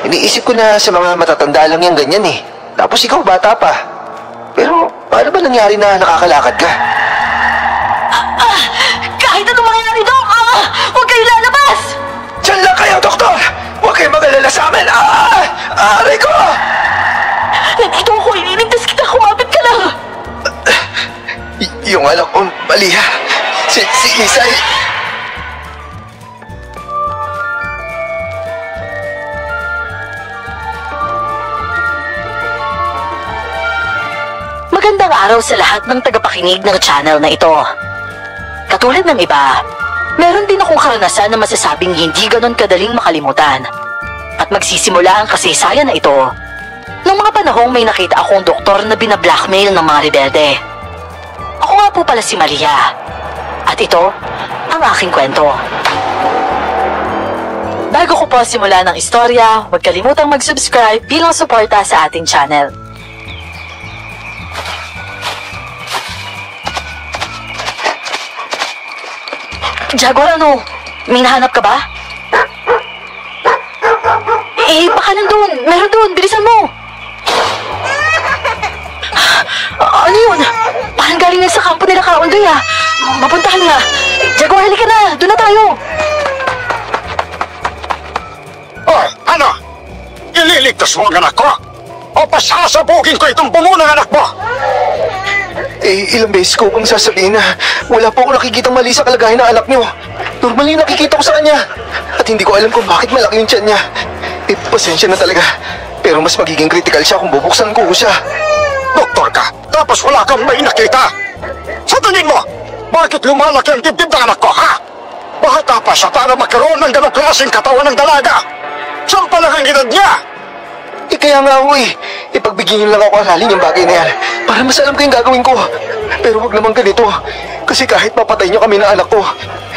iniisip ko na sa mga matatanda lang yung ganyan eh. Tapos ikaw bata pa. Pero paano ba nangyari na nakakalakad ka? Kahit anong mangyari, Dok! Huwag kayo lalabas! Diyan lang kayo, doktor! Huwag kayong mag-alala sa amin! Aray ko! Nandito ako, iniligtas kita, kumapit ka lang! Yung anak ko, Malia. Si Isay. Magandang araw sa lahat ng tagapakinig ng channel na ito. Katulad ng iba, meron din akong karanasan na masasabing hindi ganon kadaling makalimutan. At magsisimula ang kasaysayan na ito noong mga panahong may nakita akong doktor na binablackmail ng mga rebelde. Ako nga po pala si Maria. At ito ang aking kwento. Bago ko po simula ng istorya, huwag kalimutang mag-subscribe bilang suporta sa ating channel. Jaguar, ano? May nahanap ka ba? Baka nandun. Meron dun. Bilisan mo. Ano yun? Parang galing na sa kampo nila Kaundoy, ah. Mapuntahan nga. Jaguar, halika na. Doon na tayo. Hoy, ano? Ililigtas mo ang anak ko? O pasasabugin ko itong bungo ng anak mo? Ilang beses ko kung sasabihin na wala po akong nakikitang mali sa kalagayan ng anak niyo. Normal yung nakikita ko sa kanya. At hindi ko alam kung bakit malaki yung tiyan niya. Pasensya na talaga. Pero mas magiging critical siya kung bubuksan ko siya. Doktor ka, tapos wala kang may nakita. Sa tingin mo, bakit lumalaki ang dibdib ng anak ko, ha? Bata pa siya para magkaroon ng ganong klaseng katawan ng dalaga. Saan pa lang ang edad niya? Kaya nga ako ipagbigyan niyo lang ako aralin yung bagay na yan para mas alam ko yung gagawin ko. Pero wag naman ganito. Kasi kahit mapatay niyo kami ng anak ko,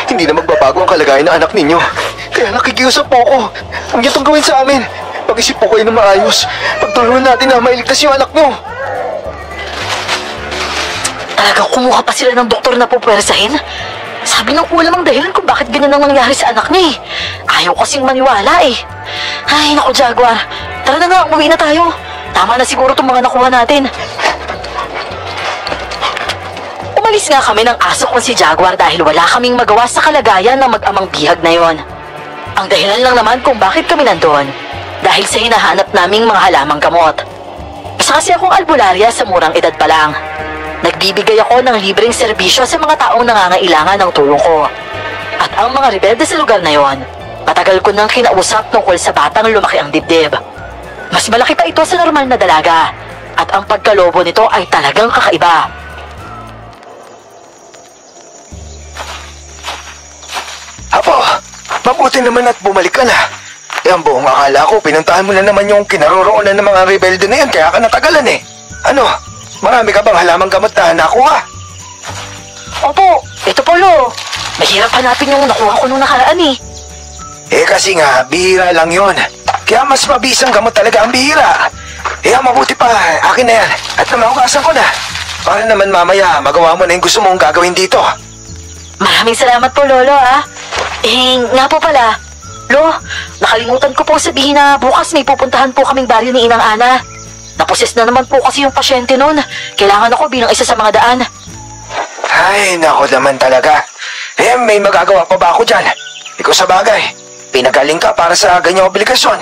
hindi na magbabago ang kalagayan ng anak ninyo. Kaya nakikiusap po ako. Huwag niyo itong gawin sa amin. Pag-isip po kayo ng maayos. Pagtulungan natin na mailigtas yung anak niyo. Talagang kumuha pa sila ng doktor na pupwersahin? Sabi ng kulam ang dahilan kung bakit ganyan ang nangyari sa anak niya eh. Ayaw kasing maniwala eh. Ay, naku Jaguar. Tara na nga, umuwi na tayo. Tama na siguro itong mga nakuha natin. Umalis nga kami ng aso kong si Jaguar dahil wala kaming magawa sa kalagayan ng mag-amang bihag na yon. Ang dahilan lang naman kung bakit kami nandun, dahil sa hinahanap naming mga halamang gamot. Isa kasi akong albularya sa murang edad pa lang. Nagbibigay ako ng libreng serbisyo sa mga taong nangangailangan ng tulong ko. At ang mga rebelde sa lugar na yon, matagal ko nang kinausap tungkol sa batang lumaki ang dibdib. Mas malaki pa ito sa normal na dalaga, at ang pagkalobo nito ay talagang kakaiba. Apo, mabuti naman at bumalik ka na. Ang buong akala ko, pinuntahan mo na naman yung kinaroroonan ng mga rebelde na yan, kaya ka natagalan eh. Ano? Marami ka bang halamang gamot na nakuha? Opo, ito po lo. Mahirap hanapin yung nakuha ko nung nakaraan eh. Kasi nga, bihira lang yun. Kaya mas mabisang gamot talaga ang bihira. Mabuti pa, akin na yan. At namahugasan ko na. Para naman mamaya, magawa mo na yung gusto mong gagawin dito. Maraming salamat po, Lolo, ah. Nga po pala. Lo, nakalimutan ko po sabihin na bukas may pupuntahan po kaming baryo ni Inang Ana. Naposes na naman po kasi yung pasyente noon. Kailangan ako bilang isa sa mga daan. Ay, nako naman talaga. May magagawa pa ba ako dyan? Ikaw sa bagay. Pinagaling ka para sa ganyang obligasyon.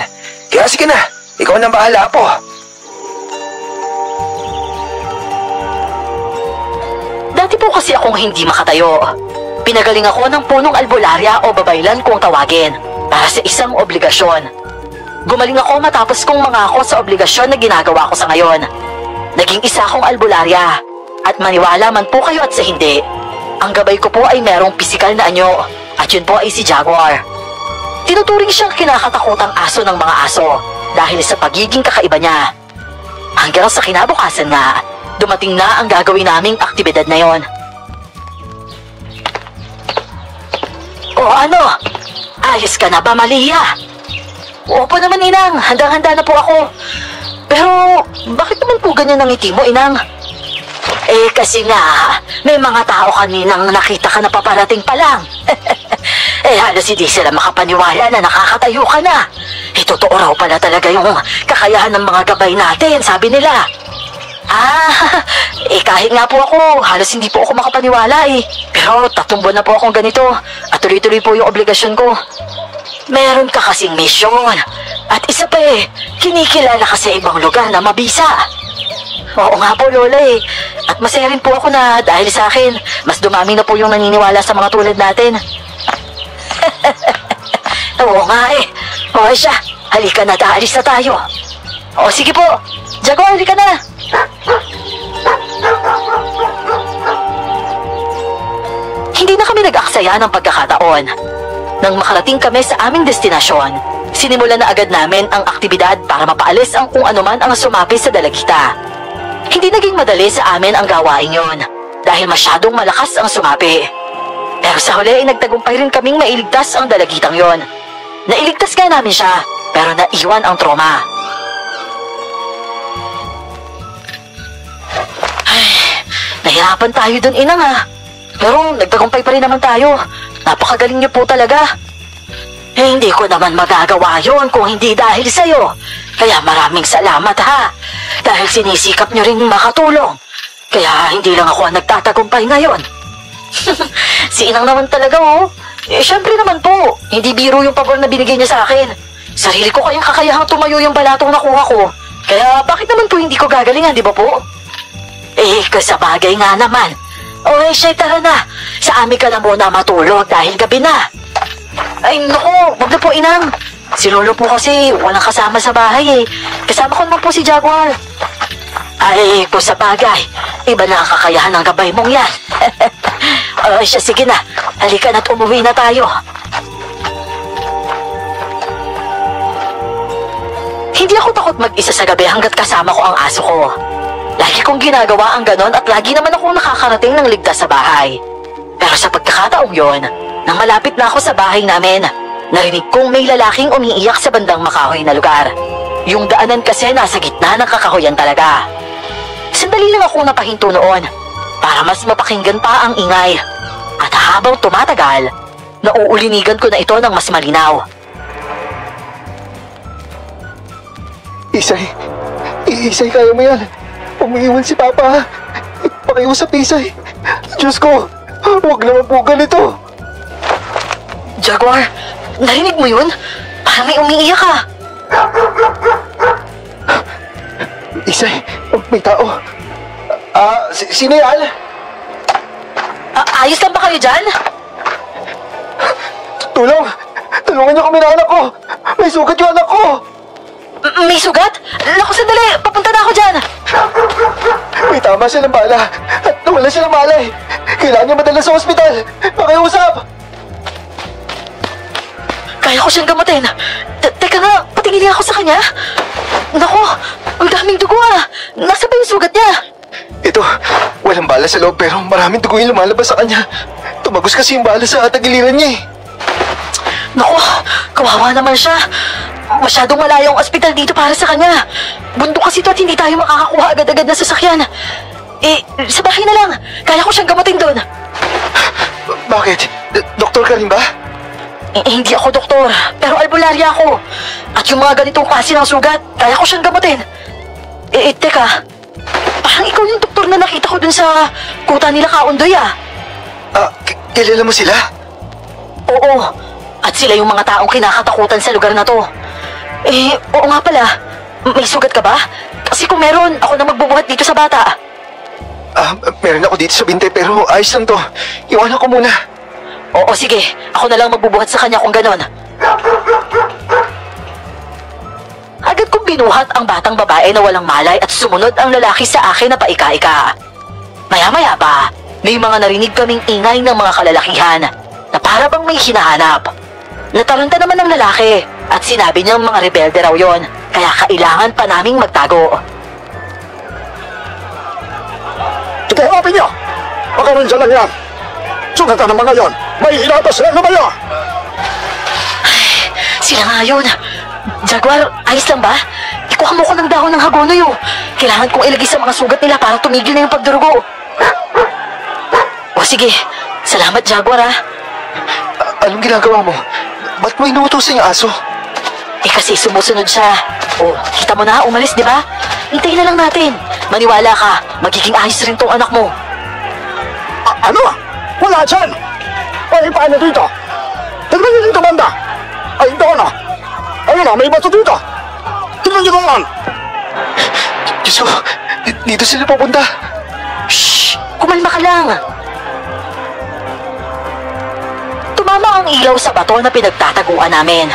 Kaya sige na, ikaw nang bahala po. Dati po kasi akong hindi makatayo. Pinagaling ako ng punong albularya o babaylan kung tawagin para sa isang obligasyon. Gumaling ako matapos kong mangako sa obligasyon na ginagawa ko sa ngayon. Naging isa akong albularya. At maniwala man po kayo at sa hindi, ang gabay ko po ay merong pisikal na anyo. At yun po ay si Jaguar. Tinuturing siyang kinakatakutang aso ng mga aso dahil sa pagiging kakaiba niya. Hanggang sa kinabukasan nga, dumating na ang gagawin naming aktibidad na yon. O ano? Ayos ka na ba, Malia? Opo naman, Inang. Handang-handa na po ako. Pero, bakit naman po ganyan ang ngiti mo, Inang? Kasi nga, may mga tao kaninang nakita ka na paparating pa lang. Halos hindi sila makapaniwala na nakakatayo ka na. Totoo raw pala talaga yung kakayahan ng mga gabay natin, sabi nila. Kahit nga po ako, halos hindi po ako makapaniwala eh. Pero 3 buwan na po akong ganito at tuloy-tuloy po yung obligasyon ko. Meron ka kasing misyon. At isa pa kinikilala ka sa ibang lugar na mabisa. Oo nga po, Lola eh. At masaya rin po ako na dahil sa akin, mas dumami na po yung naniniwala sa mga tulad natin. Oo nga eh. O siya, halika na, aalis na tayo. O sige po, Jaguar, halika na. Hindi na kami nag-aksaya ng pagkakataon. Nang makarating kami sa aming destinasyon, sinimulan na agad namin ang aktibidad para mapaalis ang kung anuman ang sumapi sa dalagita. Hindi naging madali sa amin ang gawain yon dahil masyadong malakas ang sumapi. Pero sa huli ay nagtagumpay rin kaming mailigtas ang dalagitang yon. Nailigtas nga namin siya, pero naiwan ang trauma. Ay, nahirapan tayo dun, Inang Pero nagtagumpay pa rin naman tayo. Napakagaling niyo po talaga. Hindi ko naman magagawa yon kung hindi dahil sa'yo. Kaya maraming salamat dahil sinisikap niyo rin makatulong. Kaya hindi lang ako ang nagtatagumpay ngayon. Si Inang naman talaga syempre naman po, hindi biro yung pabor na binigay niya sa akin. Sarili ko kayang kakayahang tumayo yung balatong nakuha ko. Kaya bakit naman po hindi ko gagalingan, di ba po? Kasabagay nga naman. Siya, tara na. Sa amin ka na muna matulog dahil gabi na. Ay, naku, wag na po, Inang. Si Lolo po kasi walang kasama sa bahay Kasama ko naman po si Jaguar. Ay, kung sa bagay, iba na ang kakayahan ng gabay mong yan. Siya, sige na. Halika na't umuwi na tayo. Hindi ako takot mag-isa sa gabi hanggat kasama ko ang aso ko. Lagi kong ginagawa ang ganon at lagi naman akong nakakarating ng ligtas sa bahay. Pero sa pagkakataong yon, nang malapit na ako sa bahay namin, narinig kong may lalaking umiiyak sa bandang makahoy na lugar. Yung daanan kasi nasa gitna ng kakahoyan talaga. Sandali lang akong napahinto noon para mas mapakinggan pa ang ingay. At habang tumatagal, nauulinigan ko na ito ng mas malinaw. Isay, kaya mo yan. Umiiwan si Papa. Pakiusap, Isay. Diyos ko, huwag naman po ganito. Jaguar, narinig mo yun? Parang may umiiyak Isay, may tao. Sino yan? Ayos lang ba kayo dyan? Tulungan niyo kami ng anak ko. May sugat yung anak ko. May sugat? Naku, sandali. Papunta na ako dyan. May tama silang bala at nawala silang malay. Kailangan niya madala sa ospital. Pakiusap. Kaya ko siyang gamutin. Teka nga, patingin ako sa kanya. Naku, ang daming dugo Nasa ba yung sugat niya? Ito, walang bala sa loob pero maraming dugo yung lumalabas sa kanya. Tumagos kasi yung bala sa tagiliran niya Naku, kawawa naman siya. Masyadong malayo ang ospital dito para sa kanya. Bundok kasi ito at hindi tayo makakakuha agad-agad na sasakyan. Sa bahay na lang. Kaya ko siyang gamutin doon. Bakit? Doktor ka rin ba? Hindi ako doktor, pero albularya ako. At yung mga ganitong klase ng sugat, kaya ko siyang gamutin. Teka. Parang ikaw yung doktor na nakita ko dun sa kuta nila Kaundoy Kilala mo sila? Oo. At sila yung mga taong kinakatakutan sa lugar na to. Oo nga pala. May sugat ka ba? Kasi kung meron, ako na magbubuhat dito sa bata. Meron ako dito sa binte pero ayos lang to. Iwanan ko muna. Oo, sige. Ako na lang magbubuhat sa kanya kung ganon. Agad kong binuhat ang batang babae na walang malay at sumunod ang lalaki sa akin na paika-ika. Maya-maya pa, may mga narinig kaming ingay ng mga kalalakihan na para bang may hinahanap. Nataranta naman ng lalaki at sinabi niyang mga rebelde raw yon, kaya kailangan pa naming magtago. Tutuhapin niyo! Baka rin dyan lang yan! Sugatan naman ngayon! May hinata sila lumayo! Sila nga yun. Jaguar, ayos lang ba? Ikuha mo ko ng dahon ng hagonoy Kailangan kong ilagay sa mga sugat nila para tumigil na yung pagdurugo. O sige, salamat Jaguar Anong ginagawa mo? Ba't mo inuutosan yung aso? Eh kasi sumusunod siya. Oh, kita mo na, umalis, di ba? Hintayin na lang natin. Maniwala ka, magiging ayos rin tong anak mo. Ano? Wala dyan! Ay, paano dito? Tignan niyo dito, banda! Ay, doon na! Ayun na, may bato dito! Tignan niyo doon! Diyos ko, dito sila pupunta. Shh! Kumalma ka lang. Tumama ang ilaw sa bato na pinagtataguan namin.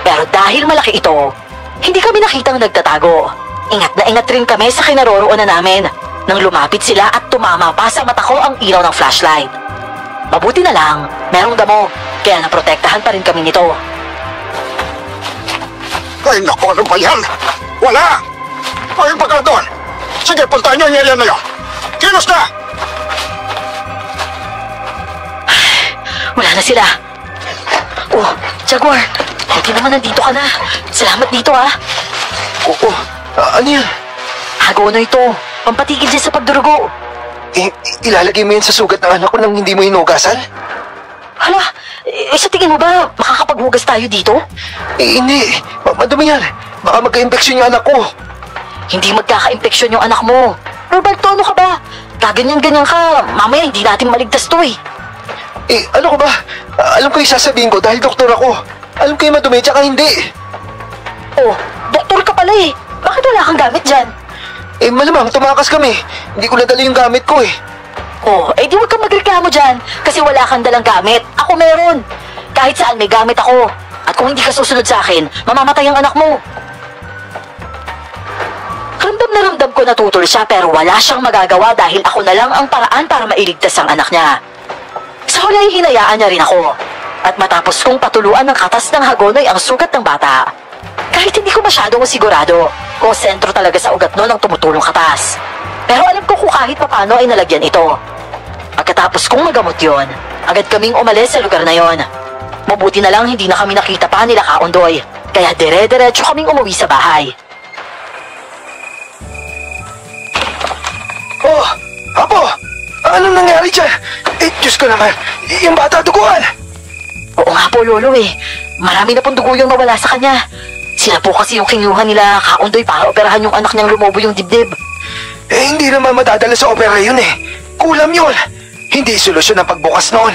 Pero dahil malaki ito, hindi kami nakitang nagtatago. Ingat na ingat rin kami sa kinaroroonan namin nang lumapit sila at tumama pa sa mata ko ang ilaw ng flashlight. Mabuti na lang, merong damo, kaya naprotektahan pa rin kami nito. Ay, naku, ano ba yan? Wala! Ay, baka doon! Sige, puntahan niyo yung area na yun! Kilos na! Wala na sila. Oh, Jaguar, buti naman nandito ka na. Salamat dito ha. Oo, ano yan? Hagono ito, pampatigil dyan sa pagdurugo. Ilalagay mo yan sa sugat ng anak ko nang hindi mo hinugasan? Hala, sa tingin mo ba makakapaghugas tayo dito? Hindi. Madumi yan. Baka magka-infeksyon yung anak ko. Hindi magkaka-infeksyon yung anak mo. Roberto, ano ka ba? Kaganyan-ganyan ka, mamaya hindi natin maligtas to eh. Ano ko ba? Alam ko yung sasabihin ko dahil doktor ako. Alam ko yung madumi tsaka hindi. Oh, doktor ka pala eh. Bakit wala kang gamit dyan? Malamang tumakas kami. Hindi ko nadala yung gamit ko eh. Oh, di huwag kang magreklamo dyan kasi wala kang dalang gamit. Ako meron. Kahit saan may gamit ako. At kung hindi ka susunod sa akin, mamamatay ang anak mo. Ramdam na ramdam ko natutol siya pero wala siyang magagawa dahil ako na lang ang paraan para mailigtas ang anak niya. Sa huli ay hinayaan niya rin ako. At matapos kong patuluan ng katas ng hagonoy ang sugat ng bata. Kahit hindi ko masyadong sigurado kung sentro talaga sa ugat noon ang tumutulong katas. Pero alam ko kung kahit papano ay nalagyan ito. Pagkatapos kong magamot yon, agad kaming umalis sa lugar na yon. Mabuti na lang hindi na kami nakita pa nila Kaondoy, kaya dire-diretso kaming umuwi sa bahay. Oh, Apo! Anong nangyari dyan? Diyos ko naman, yung bata duguan! Oo nga po, Lolo eh. Marami na pong dugo yung nawala sa kanya. Sila po kasi yung kinuha nila Kaondoy para operahan yung anak niyang lumobo yung dibdib. Hindi naman madadala sa opera yun eh. Kulam yun. Hindi solusyon ang pagbukas noon.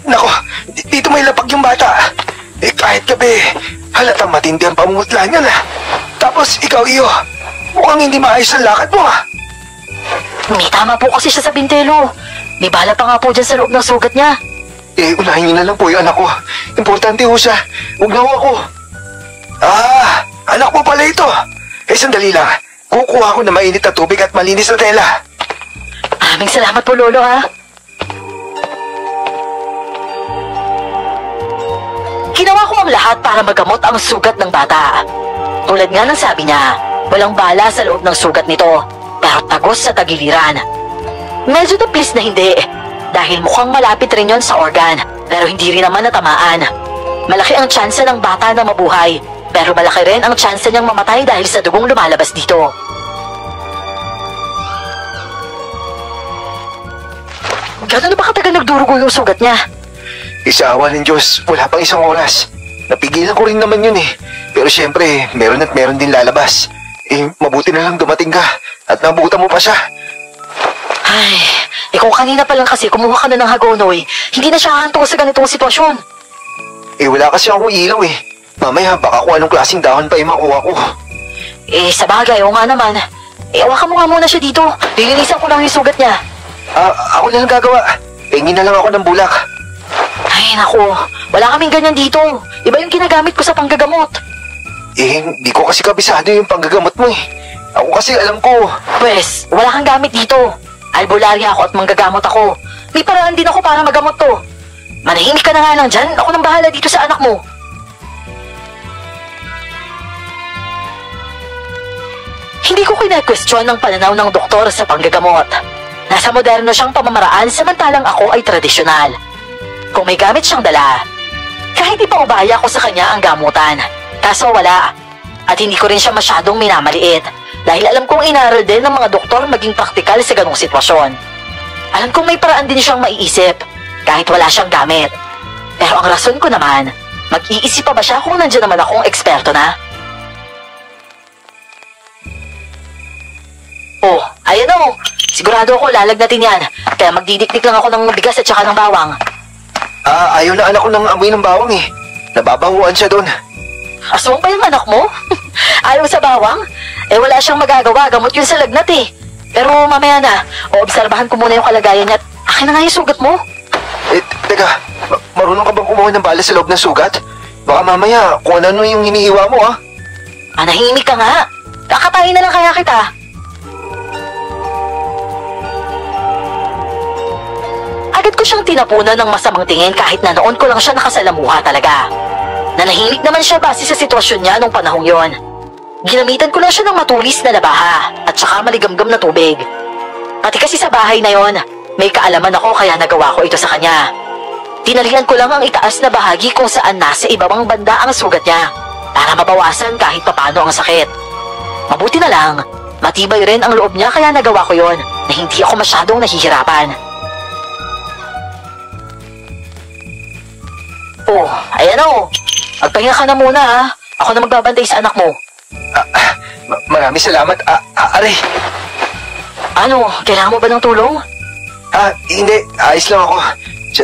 Nako, dito may lapag yung bata. Kahit gabi, halatang matindi ang pamumutla niya na. Tapos ikaw, Iyo, mukhang hindi maayos ang lakad mo ah. May tama po kasi siya sa bintelo. May bala pa nga po dyan sa loob ng sugat niya. Unahin niyo na lang po yung anak ko. Importante ho siya. Huwag na ho ako. Anak mo pala ito. Sandali lang. Kukuha ko na mainit na tubig at malinis na tela. Maraming salamat po, Lolo, ha? Ginawa ko ang lahat para magamot ang sugat ng bata. Tulad nga ng sabi niya, walang bala sa loob ng sugat nito, pero tagos sa tagiliran. Medyo naplis na hindi, dahil mukhang malapit rin yon sa organ, pero hindi rin naman natamaan. Malaki ang tsansa ng bata na mabuhay, pero malaki rin ang tsansa niyang mamatay dahil sa dugong lumalabas dito. Gano'n na ba katagal nagdurugo yung sugat niya? Sa awa ng Diyos, wala pang isang oras. Napigilan ko rin naman yun eh. Pero syempre, meron at meron din lalabas. Mabuti na lang dumating ka at nabutan mo pa siya. Ay, kung kanina pa lang kasi kumuha ka na ng hagonoy, hindi na siya hanto sa ganitong sitwasyon. Wala kasi akong ilaw eh. Mamaya baka kung anong klaseng dahon pa makuha ko. Sa bagay, o nga naman. Awakan mo nga muna siya dito. Lilinisan ko lang yung sugat niya. Ako na lang gagawa. Pengin na lang ako ng bulak. Ay, naku. Wala kaming ganyan dito. Iba yung ginagamit ko sa panggagamot. Hindi ko kasi kabisado yung panggagamot mo eh. Ako kasi alam ko. Pwes, wala kang gamit dito. Albularya ako at manggagamot ako. May paraan din ako para magamot to. Manahimik ka na nga lang dyan. Ako nang bahala dito sa anak mo. Hindi ko kina-question ng pananaw ng doktor sa panggagamot. Nasa moderno siyang pamamaraan samantalang ako ay tradisyonal. Kung may gamit siyang dala, kahit ipaubaya ko sa kanya ang gamutan. Kaso wala. At hindi ko rin siya masyadong minamaliit. Dahil alam kong inaral din ng mga doktor maging praktikal sa ganong sitwasyon. Alam kong may paraan din siyang maiisip kahit wala siyang gamit. Pero ang rason ko naman, mag-iisip pa ba siya kung nandiyan naman akong eksperto na? Oh, ayan o. Sigurado ako lalagnatin yan. Kaya magdidikdik lang ako ng bigas at saka ng bawang. Ayaw na anak ko ng amoy ng bawang eh. Nababanguan siya doon. Aswang ba yung anak mo? Ayaw sa bawang? Eh wala siyang magagawa, gamot yun sa lagnat eh. Pero mamaya na, obserbahan ko muna yung kalagayan niya at akin na nga yung sugat mo. Teka, marunong ka bang kumuha ng bala sa loob ng sugat? Baka mamaya kung ano yung hinihiwa mo Manahimik ka nga. Kakatayin na lang kaya kita. Agad ko siyang tinapunan ng masamang tingin kahit na noon ko lang siya nakasalamuha talaga. Nanahimik naman siya base sa sitwasyon niya nung panahong yon. Ginamitan ko lang siya ng matulis na labaha at saka maligamgam na tubig. Pati kasi sa bahay na yon, may kaalaman ako kaya nagawa ko ito sa kanya. Tinalihan ko lang ang itaas na bahagi kung saan nasa ibabang banda ang sugat niya para mabawasan kahit papano ang sakit. Mabuti na lang, matibay rin ang loob niya kaya nagawa ko yon na hindi ako masyadong nahihirapan. Oh, ayan o. Magpahinga ka na muna ha. Ako na magbabantay sa anak mo. Maraming salamat. Aray. Ano, kailangan mo ba ng tulong? Hindi. Ayos lang ako.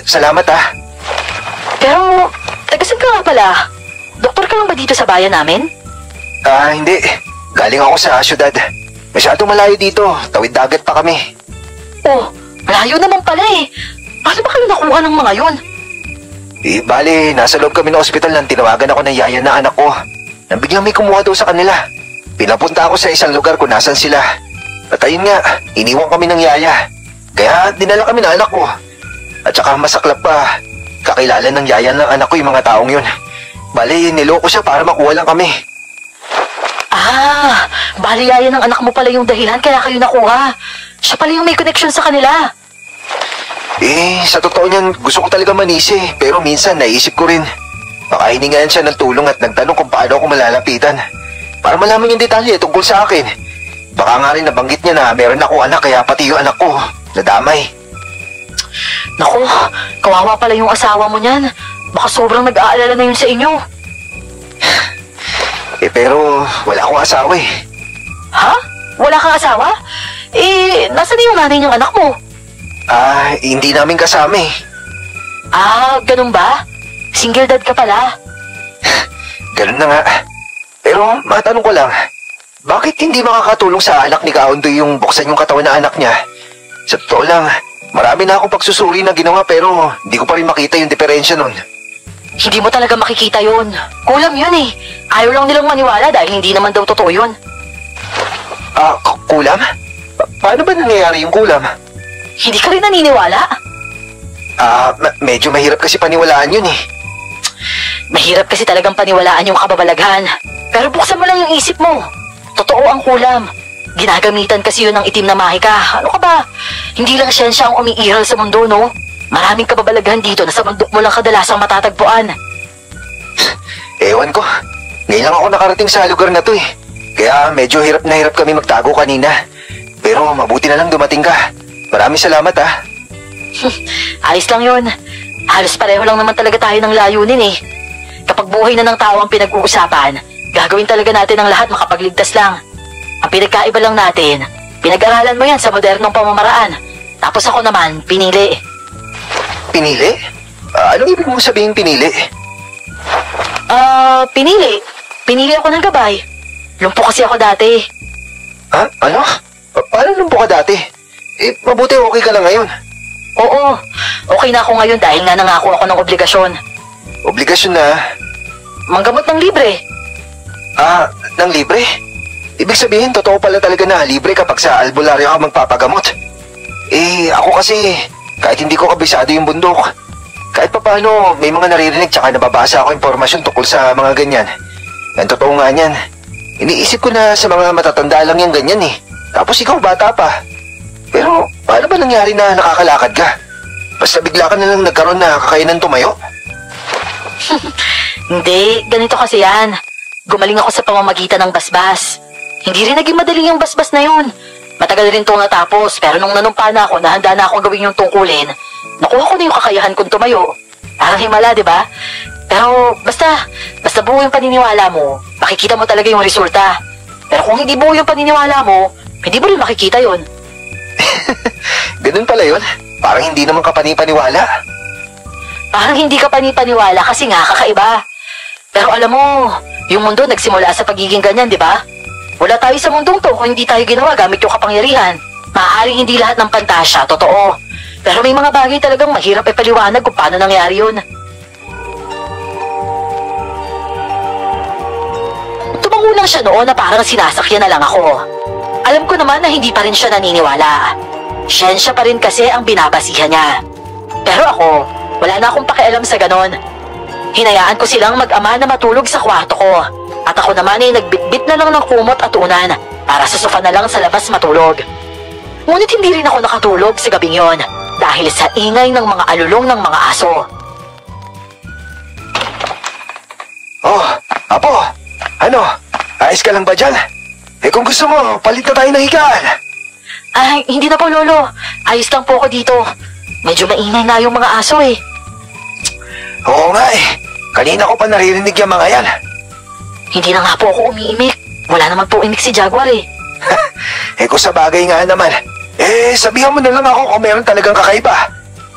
Salamat Pero, tagasan ka nga pala. Doktor ka lang ba dito sa bayan namin? Hindi. Galing ako sa syudad. Masyadong malayo dito. Tawid dagat pa kami. Oh, malayo naman pala eh. Paano ba kayo nakuha ng mga yun? Bale, nasa loob kami ng ospital nang tinawagan ako ng yaya na anak ko. Nang biglang may kumuha daw sa kanila. Pinapunta ako sa isang lugar kung nasan sila. At ayun nga, iniwan kami ng yaya. Kaya dinala kami ng anak ko. At saka masaklap pa, kakilala ng yaya ng anak ko yung mga taong yun. Bale, niloko siya para makuha lang kami. Bale yaya ng anak mo pala yung dahilan kaya kayo nakuha. Siya pala yung may connection sa kanila. Sa totoo niyan, gusto ko talaga manisi. Pero minsan, naisip ko rin. Baka hiningaan siya ng tulong at nagtanong kung paano ako malalapitan. Para malaman yung detalye tungkol sa akin. Baka nga rin nabanggit niya na meron ako anak kaya pati yung anak ko nadamay. Naku, kawawa pala yung asawa mo niyan. Baka sobrang nag-aalala na yun sa inyo. Pero wala akong asawa eh. Ha? Wala kang asawa? Nasaan na yung nanay niyang anak mo? Hindi namin kasama eh. Ganun ba? Single dad ka pala? Ganun na nga. Pero matanong ko lang, bakit hindi makakatulong sa anak ni Kaundoy yung buksan yung katawan na anak niya? Sa totoo lang, marami na akong pagsusuri na ginawa pero hindi ko pa rin makita yung diferensya nun. Hindi mo talaga makikita yun. Kulam yun eh. Ayaw lang nilang maniwala dahil hindi naman daw totoo yun. Kulam? Paano ba nangyayari yung kulam? Hindi ka rin naniniwala? Medyo mahirap kasi paniwalaan yun eh. Mahirap kasi talagang paniwalaan yung kababalaghan. Pero buksan mo lang yung isip mo. Totoo ang kulam. Ginagamitan kasi yun ng itim na mahika. Ano ka ba? Hindi lang siyensya ang umiiral sa mundo, no? Maraming kababalaghan dito na sa bundok mo lang kadalasang matatagpuan. Ewan ko. Ngayon lang ako nakarating sa lugar na to eh. Kaya medyo hirap na hirap kami magtago kanina. Pero mabuti na lang dumating ka. Maraming salamat Ayos lang yun. Halos pareho lang naman talaga tayo ng layunin eh. Kapag buhay na ng tao ang pinag-uusapan, gagawin talaga natin ang lahat makapagligtas lang. Ang pinagkaiba lang natin, pinag-aralan mo yan sa modernong pamamaraan. Tapos ako naman, pinili. Pinili? Anong ibig mong sabihin pinili? Pinili. Pinili ako ng gabay. Lumpo kasi ako dati. Ano? Paano lumpo ka dati? Mabuti okay ka lang ngayon. Oo, okay na ako ngayon dahil nga nangako ako ng obligasyon. Obligasyon na? Manggamot ng libre. Ng libre? Ibig sabihin, totoo pala talaga na libre kapag sa albularyo ka magpapagamot. Ako kasi, kahit hindi ko kabisado yung bundok, kahit papaano may mga naririnig tsaka nababasa ako impormasyon tungkol sa mga ganyan. Ang totoo nga niyan, iniisip ko na sa mga matatanda lang yung ganyan eh. Tapos ikaw bata pa. Pero paano ba nangyari na nakakalakad ka? Basta bigla ka na lang nagkaroon na kakayanan tumayo? Hindi, ganito kasi yan. Gumaling ako sa pamamagitan ng basbas. Hindi rin naging madali yung basbas na yun. Matagal rin itong natapos pero nung nanumpa na ako na handa na akong gawin yung tungkulin, nakuha ko na yung kakayahan kong tumayo. Parang himala, di ba? Pero basta buo yung paniniwala mo, makikita mo talaga yung resulta. Pero kung hindi buo yung paniniwala mo, hindi mo rin makikita yon. Ganun pala yun. Parang hindi naman kapani-paniwala. Parang hindi ka panipaniwala kasi nga kakaiba. Pero alam mo, yung mundo nagsimula sa pagiging ganyan, di ba? Wala tayo sa mundong to kung hindi tayo ginawa gamit yung kapangyarihan. Maaaring hindi lahat ng pantasya, totoo. Pero may mga bagay talagang mahirap ipaliwanag kung paano nangyari yun. Tumango lang siya noon na parang sinasakyan na lang ako. Alam ko naman na hindi pa rin siya naniniwala. Siyensya pa rin kasi ang binabasihan niya. Pero ako, wala na akong pakialam sa ganon. Hinayaan ko silang mag-ama na matulog sa kwarto ko. At ako naman ay nagbitbit na lang ng kumot at unan para sa sofa na lang sa labas matulog. Ngunit hindi rin ako nakatulog sa gabing yon dahil sa ingay ng mga alulong ng mga aso. Oh, Apo, ano? Ayos ka lang ba dyan? Kung gusto mo, palit na tayo ng higaan. Ay, hindi na po, Lolo. Ayos lang po ako dito. Medyo maingay na yung mga aso eh. Oo nga eh. Kanina ko pa naririnig yung mga yan. Hindi na nga po ako umiimik. Wala naman po imik si Jaguar eh. Kung sa bagay nga naman, sabihan mo na lang ako kung meron talagang kakaiba.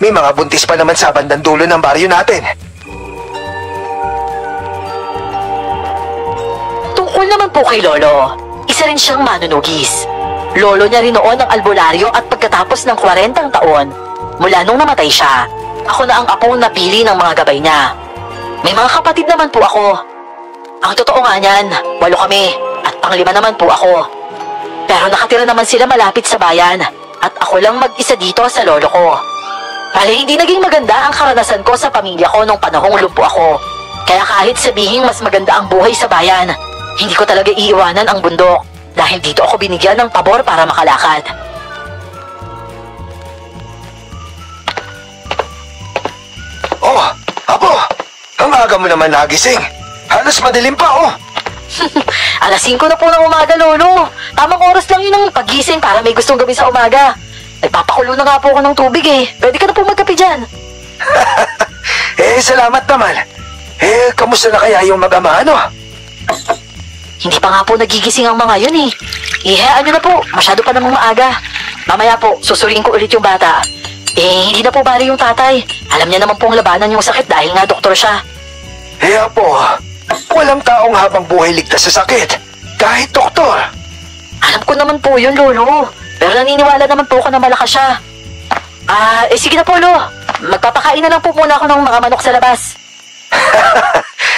May mga buntis pa naman sa bandang dulo ng baryo natin. Tungkol naman po kay Lolo, isa rin siyang manunugis. Lolo niya rin noon ang albularyo at pagkatapos ng 40 taon, mula nung namatay siya, ako na ang apong napili ng mga gabay niya. May mga kapatid naman po ako. Ang totoo nga niyan, 8 kami at pang-5 naman po ako. Pero nakatira naman sila malapit sa bayan at ako lang mag-isa dito sa lolo ko. Bale, hindi naging maganda ang karanasan ko sa pamilya ko nung panahong lumpo ako. Kaya kahit sabihing mas maganda ang buhay sa bayan, hindi ko talaga iiwanan ang bundok dahil dito ako binigyan ng pabor para makalakad. Oh, Apo, ang aga mo naman nagising. Halos madilim pa, oh. Alas 5 na po ng umaga, Lolo. Tamang oras lang yun ng pagising para may gustong gawin sa umaga. Nagpapakulo na nga po ako ng tubig eh. Pwede ka na po magkape dyan. Salamat naman. Kamusta na kaya yung mag-ama, ano? Hindi pa nga po nagigising ang mga yun eh. Ihayaan nyo na po, masyado pa namang maaga. Mamaya po, susuriin ko ulit yung bata. Hindi na po bali yung tatay. Alam niya naman pong labanan yung sakit dahil nga doktor siya. Apo, walang taong habang buhay ligtas sa sakit. Kahit doktor. Alam ko naman po yun, Lolo. Pero naniniwala naman po ako na malakas siya. Sige na po, Lo. Magpapakain na lang po muna ako ng mga manok sa labas.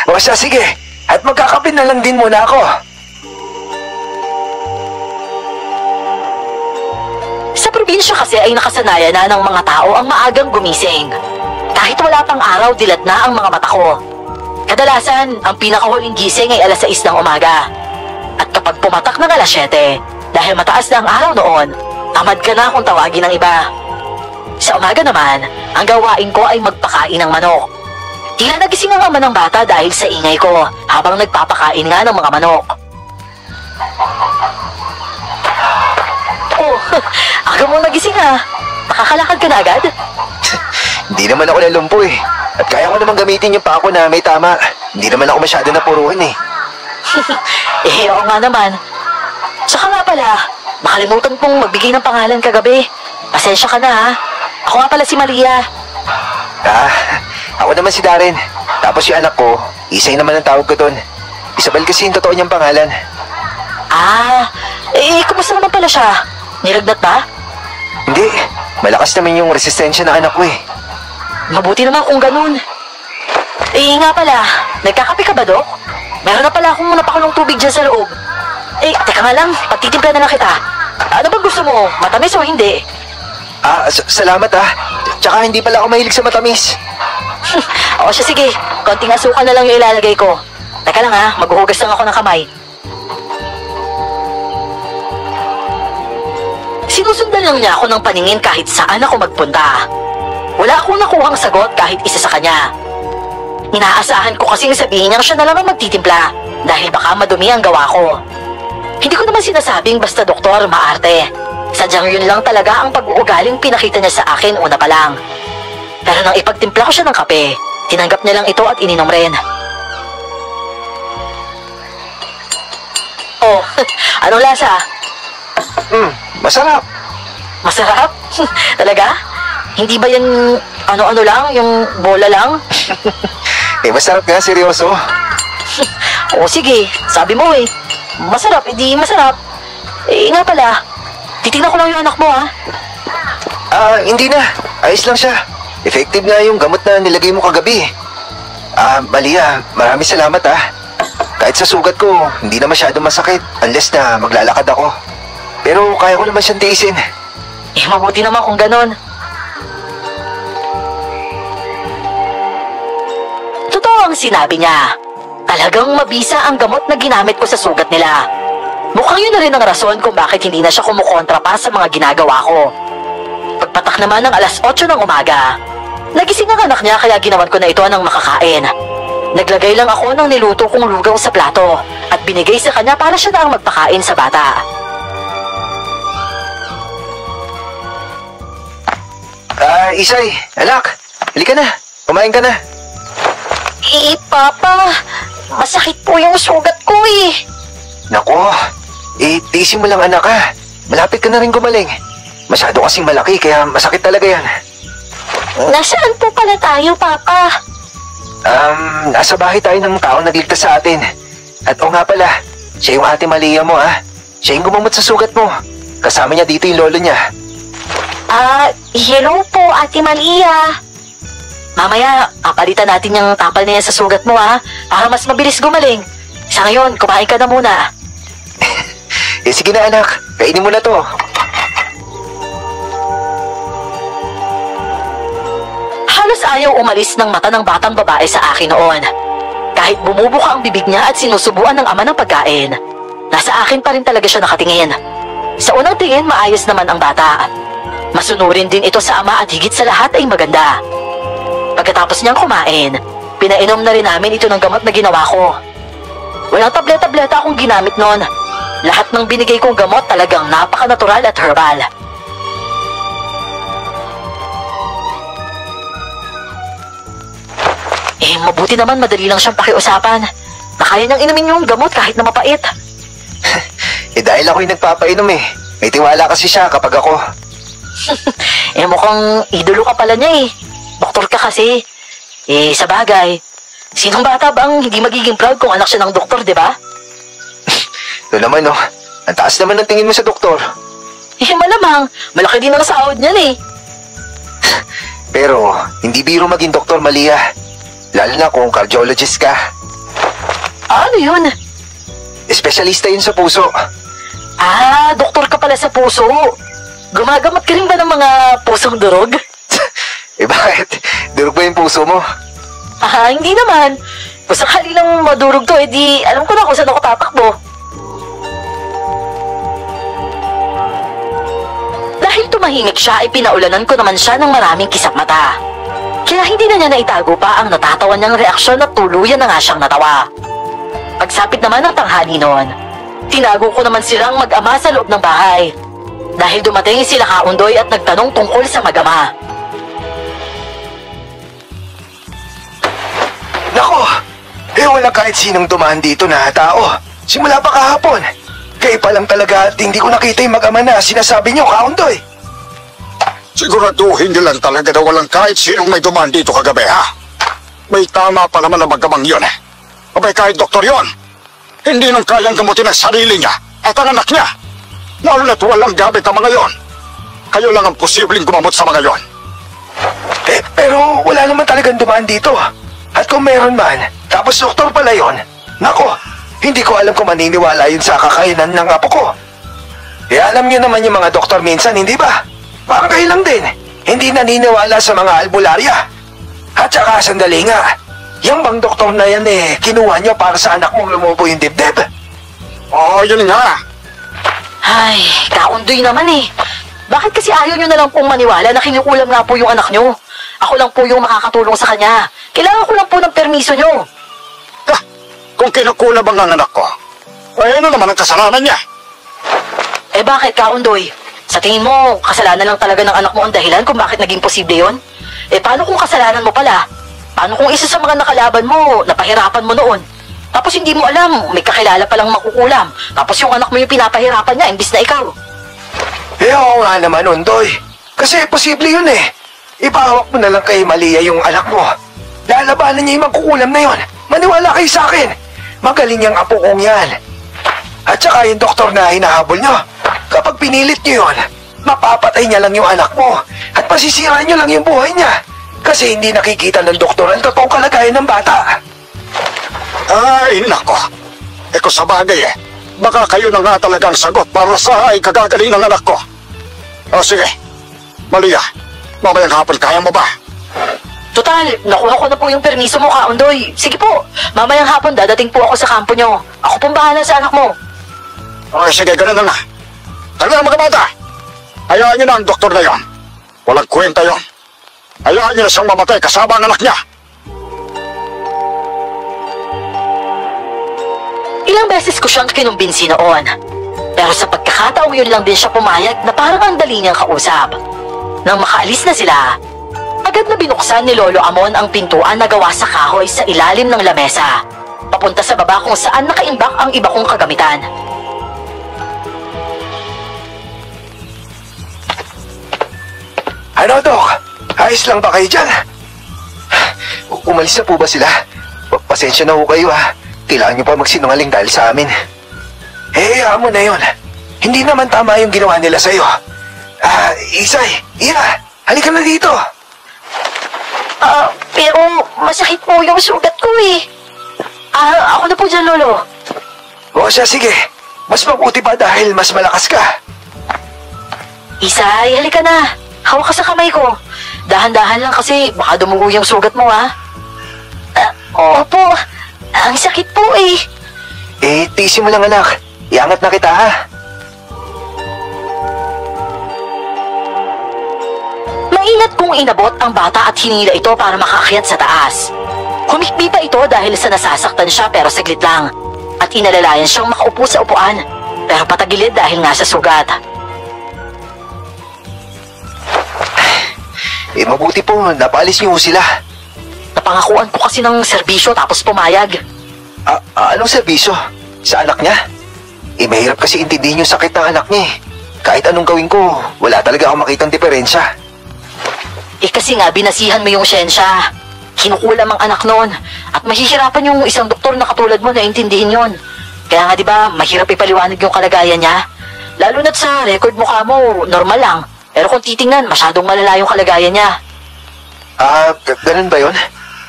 O siya, sige. At magkakapin na lang din muna ako. Sa probinsya kasi ay nakasanayan na ng mga tao ang maagang gumising. Kahit wala pang araw, dilat na ang mga mata ko. Kadalasan, ang pinakahuling gising ay alas 6 ng umaga. At kapag pumatak ng alas 7, dahil mataas na ang araw noon, tamad ka na kung tawagin ng iba. Sa umaga naman, ang gawain ko ay magpakain ng manok. Tila nagising ang ama ng bata dahil sa ingay ko habang nagpapakain nga ng mga manok. Oh, aga mo nagising ha. Nakakalakad ka na agad? Hindi naman ako nalumpo eh. At kaya ko naman gamitin yung pako na may tama. Hindi naman ako masyado napuruhan eh. Oo nga naman. Saka nga pala, makalimutan kong magbigay ng pangalan kagabi. Pasensya ka na ha. Ako nga pala si Maria. Ako naman si Darren. Tapos yung anak ko, Isay naman ang tawag ko doon. Isabel kasi yung totoo niyang pangalan. Kumusta naman pala siya? Nilagnat ba? Hindi. Malakas naman yung resistensya ng anak ko eh. Mabuti naman kung ganun. Nga pala, nagkakape ka ba, Dok? Meron na pala akong napakulong tubig dyan sa loob. Teka nga lang, pagtitimpla na lang kita. Ano ba gusto mo? Matamis o hindi? Salamat ah. Tsaka hindi pala ako mahilig sa matamis. O siya, sige. Konting asukal na lang yung ilalagay ko. Teka lang ha, maghuhugas lang ako ng kamay. Sinusundan lang niya ako ng paningin kahit saan ako magpunta. Wala akong nakuhang sagot kahit isa sa kanya. Inaasahan ko kasing sabihin niyang siya na lang ang magtitimpla dahil baka madumi ang gawa ko. Hindi ko naman sinasabing basta doktor maarte. Sadyang yun lang talaga ang pag-uugaling pinakita niya sa akin una pa lang. Pero nang ipagtimpla ko siya ng kape, Tinanggap niya lang ito at ininom rin. Oh, anong lasa? Masarap. Masarap? Talaga? Hindi ba yan ano-ano lang, yung bola lang? Masarap nga, seryoso. O sige, sabi mo eh. Masarap, hindi masarap. Nga pala, titignan ko lang yung anak mo ha. Hindi na. Ayos lang siya. Effective nga yung gamot na nilagay mo kagabi. Malia, maraming salamat ha. Kahit sa sugat ko, hindi na masyadong masakit unless na maglalakad ako. Pero kaya ko naman siyang tiisin. Mabuti naman kung ganon. Totoo ang sinabi niya. Talagang mabisa ang gamot na ginamit ko sa sugat nila. Mukhang yun na rin ang rason kung bakit hindi na siya kumukontra pa sa mga ginagawa ko. Pagpatak naman ng alas 8 ng umaga, nagising ang anak niya kaya ginawan ko na ito ng makakain. Naglagay lang ako ng niluto kong lugaw sa plato at binigay sa kanya para siya na ang magpakain sa bata. Isay, anak, halika na. Kumain ka na. Papa, masakit po yung sugat ko eh. Nako, tiisin mo lang anak ha. Malapit ka na rin gumaling. Masyado kasing malaki kaya masakit talaga yan. Nasaan po pala tayo, Papa? Nasa bahay tayo ng taong nagligtas sa atin. At o nga pala, siya yung ate Malia mo ha. Siya yung gumamot sa sugat mo. Kasama niya dito yung lolo niya. Hello po, Ate Malia. Mamaya, papalitan natin yung tapal niya sa sugat mo ha, para mas mabilis gumaling. Sa ngayon, kumain ka na muna. Sige na anak, kainin mo na to. Halos ayaw umalis ng mata ng batang babae sa akin noon. Kahit bumubuka ang bibig niya at sinusubuan ng ama ng pagkain, nasa akin pa rin talaga siya nakatingin. Sa unang tingin, maayos naman ang bata. Masunurin din ito sa ama at higit sa lahat ay maganda. Pagkatapos niyang kumain, pinainom na rin namin ito ng gamot na ginawa ko. Walang tableta-tableta akong ginamit noon. Lahat ng binigay kong gamot talagang napaka-natural at herbal. Mabuti naman madali lang siyang pakiusapan. Nakaya niyang inumin yung gamot kahit na mapait. Dahil ako'y nagpapainom eh. May tiwala kasi siya kapag ako. Mukhang idolo ka pala niya eh. Doktor ka kasi. Sa bagay, sinong bata ba ang hindi magiging proud kung anak siya ng doktor, di ba? Ito naman oh, ang taas naman ng tingin mo sa doktor. Malamang, malaki din ang sahod niyan eh. Pero, hindi biro maging doktor, Malia. Lalo na kung cardiologist ka. Ano yun? Espesyalista yun sa puso. Doktor ka pala sa puso. Gumagamot ka rin ba ng mga pusong durog? Bakit? Durog ba yung puso mo? Hindi naman. Kung sakali lang madurog to, di alam ko na kung saan ako tatakbo. Dahil tumahimik siya, ay pinaulanan ko naman siya ng maraming kisap mata. Kaya hindi na niya naitago pa ang natatawan niyang reaksyon at tuluyan na nga siyang natawa. Pagsapit naman ng tanghali noon, tinago ko naman silang mag-ama sa loob ng bahay. Dahil dumating sila Kaundoy at nagtanong tungkol sa mag-ama. Nako! Wala kahit sinong dumaan dito na tao. Simula pa kahapon. Kayo pa lang talaga at hindi ko nakita yung mag-ama na sinasabi niyo, Kaundoy. Siguraduhin niyo lang talaga na walang kahit sinong may dumaan dito kagabi, ha? May tama pa naman ang mag-amang yun, eh. Abay kahit doktor yun, hindi nang kayang gamutin ang sarili niya at ang anak niya. Lalo na't walang gamit ang mga yon. Kayo lang ang posibleng gumamot sa mga yon. Pero wala naman talagang dumaan dito. At kung meron man, tapos doktor pala yon, nako, hindi ko alam kung maniniwala yun sa kakayanan ng apo ko. Alam niyo naman yung mga doktor minsan, hindi ba? Parang kayo lang din, hindi naniniwala sa mga albularya. At saka sandali nga, yung bang doktor na yan kinuha niyo para sa anak mong lumubo yung dibdib? Yun nga. Ay, Kaundoy naman eh. Bakit kasi ayaw nyo na lang pong maniwala na kinukulam nga po yung anak nyo? Ako lang po yung makakatulong sa kanya. Kailangan ko lang po ng permiso nyo. Kung kinukulam ang anak ko, ano naman ang kasalanan niya? Bakit, Kaundoy? Sa tingin mo, kasalanan lang talaga ng anak mo ang dahilan kung bakit naging posible yun? Paano kung kasalanan mo pala? Paano kung isa sa mga nakalaban mo, napahirapan mo noon? Tapos hindi mo alam, may kakilala palang makukulam. Tapos yung anak mo yung pinapahirapan niya, imbis na ikaw. Eh, oo nga naman, Undoy. Kasi posible yun eh. Ipahawak mo na lang kay Malia yung anak mo. Lalabanan niya yung magkukulam na yun. Maniwala kayo sa akin. Magaling yung apo kong yan. At saka yung doktor na hinahabol nyo. Kapag pinilit nyo yun, mapapatay niya lang yung anak mo. At masisira nyo lang yung buhay niya. Kasi hindi nakikita ng doktor ang totoong kalagayan ng bata. Ay, nako. Eko sa bagay eh. Baka kayo na nga talagang sagot para sa ikagagaling ng anak ko. O sige, Malia, mamayang hapon kaya mo ba? Total, nakuha ko na po yung permiso mo, Kaundoy. Sige po, mamayang hapon dadating po ako sa kampo nyo. Ako pong bahala sa anak mo. Okay, sige, ganun na nga. Tara mga bata, hayaan niyo na ang doktor na yon. Walang kwenta yon. Hayaan niyo na siyang mamatay kasama ang anak niya. Ilang beses ko siyang kinumbinsi noon. Pero sa pagkakataong yun lang din siya pumayag na parang ang dali niyang kausap. Nang makaalis na sila, agad na binuksan ni Lolo Amon ang pintuan na gawa sa kahoy sa ilalim ng lamesa, papunta sa baba kung saan nakaimbak ang iba kong kagamitan. Ano, Dok? Ayos lang ba kayo dyan? Umalis na po ba sila? Pasensya na ho kayo ha. Kailangan niyo pa magsinungaling dahil sa amin. Eh, amo na yun. Hindi naman tama yung ginawa nila sa'yo. Isay, Ira, halika na dito. Pero masakit po yung sugat ko eh. Ako na po dyan, Lolo. O siya, sige. Mas mabuti pa dahil mas malakas ka. Isay, halika na. Hawak ka sa kamay ko. Dahan-dahan lang kasi baka dumugo yung sugat mo, ha? Opo. Ang sakit po eh. Eh, tiisin mo lang anak. Iangat na kita ha. Maingat kong inabot ang bata at hinila ito para makaakyat sa taas. Humikbi pa ito dahil sa nasasaktan siya pero saglit lang. At inalalayan siyang makaupo sa upuan. Pero patagilid dahil nga sa sugat. Eh, mabuti po. Napaalis niyo sila. Napangakuan ko kasi ng serbisyo tapos pumayag. Anong serbisyo? Sa anak niya? Eh, mahirap kasi intindihin yung sakit ng anak niya eh. Kahit anong gawin ko, wala talaga akong makitang diferensya. Eh kasi nga, binasihan mo yung siyensya. Kinukulam ang anak nun. At mahihirapan yung isang doktor na katulad mo na intindihin yon. Kaya nga diba, mahirap ipaliwanag yung kalagayan niya. Lalo na't sa record mukha mo, normal lang. Pero kung titingnan, masyadong malala yung kalagayan niya. Ganun ba yun?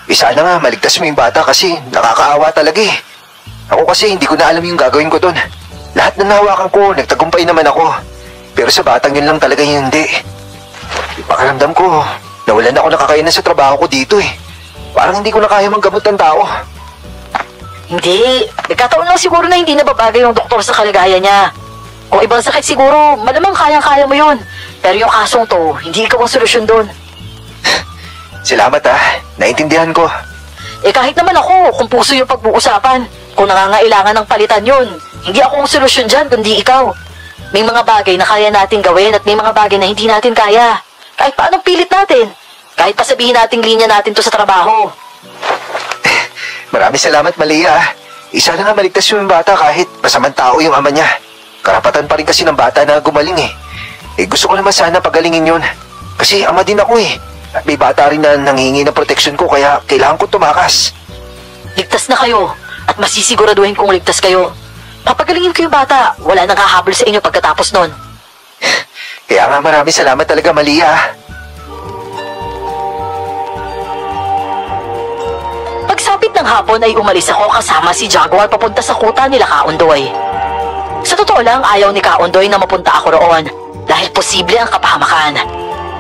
Sana nga maligtas mo yung bata kasi nakakaawa talaga eh. Ako kasi hindi ko na alam yung gagawin ko dun. Lahat na nahawakan ko, nagtagumpay naman ako. Pero sa batang yun lang talaga yung hindi. Pakiramdam ko, nawalan ako nakakainan sa trabaho ko dito eh. Parang hindi ko na kaya manggamot ng tao. Hindi, nagkataon lang siguro na hindi nababagay yung doktor sa kalagayan niya. Kung ibang sakit siguro, malamang kayang-kaya mo yun. Pero yung kasong to, hindi ikaw ang solusyon dun. Salamat naintindihan ko. Eh kahit naman ako, kung puso yung pag-uusapan, kung nangangailangan ng palitan yun, hindi ako ang solusyon dyan, kundi ikaw. May mga bagay na kaya natin gawin at may mga bagay na hindi natin kaya. Kahit paanong pilit natin. Kahit pa sabihin nating linya natin to sa trabaho. Maraming salamat, Malia. Isa na nga maligtas yung bata kahit masamang tao yung ama niya. Karapatan pa rin kasi ng bata na gumaling eh. Eh gusto ko naman sana pagalingin yun. Kasi ama din ako eh. At may bata rin na nanghihingi ng proteksyon ko kaya kailangan ko tumakas. Ligtas na kayo at masisiguraduhin kong ligtas kayo. Papagalingin ko yung bata. Wala nang hahabol sa inyo pagkatapos nun. Kaya nga maraming salamat talaga, Malia. Pagsapit ng hapon ay umalis ako kasama si Jaguar papunta sa kuta nila Kaundoy. Sa totoo lang, ayaw ni Kaundoy na mapunta ako roon dahil posible ang kapahamakan.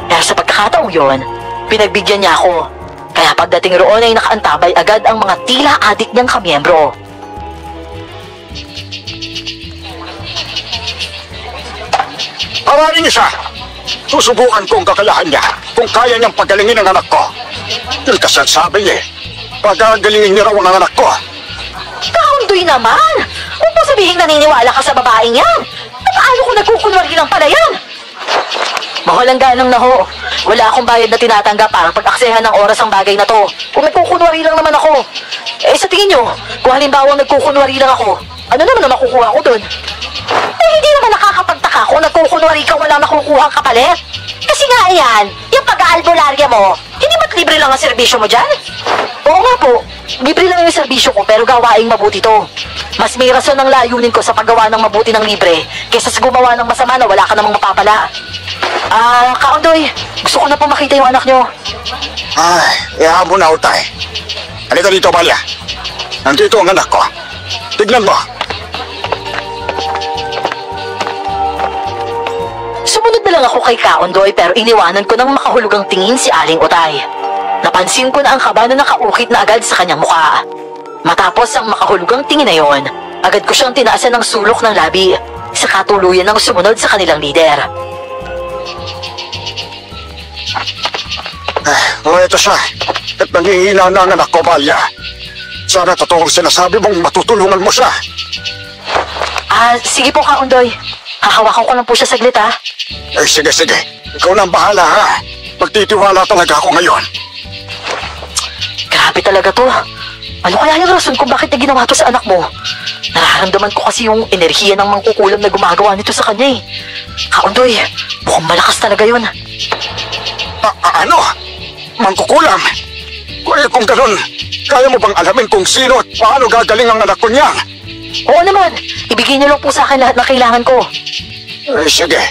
Pero sa pagkakataong yon, pinagbigyan niya ako. Kaya pagdating roon ay nakaantabay agad ang mga tila adik niyang kamiyembro. Paraling siya! Susubukan kong kakayahan niya kung kaya niyang pagalingin ang anak ko. Dahil kasi ang sabi niya, pagagalingin niya raw ang anak ko. Kaundoy naman! Huwag mo sabihin naniniwala ka sa babaeng yan! At ayaw ko nagkukunwari lang pala yan! Mawalang ganang na ho. Wala akong bayad na tinatanggap para pag-aksehan ng oras ang bagay na to. Kung nagkukunwari lang naman ako. Sa tingin nyo, kung halimbawa nagkukunwari lang ako, ano naman na makukuha ko dun? Hindi naman nakakapagtaka kung nagkukunwari ka walang nakukuha ang kapalit. Kasi nga yan, yung pag-aalbularya mo, hindi ba't libre lang ang serbisyo mo dyan? Oo nga po, libre lang yung serbisyo ko pero gawaing mabuti to. Mas may rason ng layunin ko sa paggawa ng mabuti ng libre kaysa sa gumawa ng masama na wala ka namang mapapala. Kaundoy, gusto ko na po makita yung anak nyo. Ay, iyahan mo na, Utay. Halika dito, Malia. Nandito ang anak ko. Tignan mo. Sumunod na lang ako kay Kaundoy pero iniwanan ko ng makahulugang tingin si Aling Utay. Napansin ko na ang kaba na nakaukit na agad sa kanyang mukha. Matapos ang makahulugang tingin na yon, agad ko siyang tinaasan ng sulok ng labi sa katuluyan ng sumunod sa kanilang lider. Ito siya. At nangihina na ang anak ko, Malia. Sana totoong sinasabi mong matutulungan mo siya. Sige po, Kaundoy. Hahawakan ko lang po siya saglit, ha? Sige. Ikaw na ang bahala, ha? Magtitiwala talaga ako ngayon. Grabe talaga to. Ano kaya yung rason kung bakit na ginawa to sa anak mo? Nararamdaman ko kasi yung enerhiya ng mangkukulam na gumagawa nito sa kanya, eh. Kaundoy, mukhang malakas talaga yun. Ano? Mangkukulam? Kung ganun, kaya mo bang alamin kung sino at paano gagaling ang anak ko niya? Oo naman. Ibigay niyo lang po sa akin lahat na kailangan ko. Sige.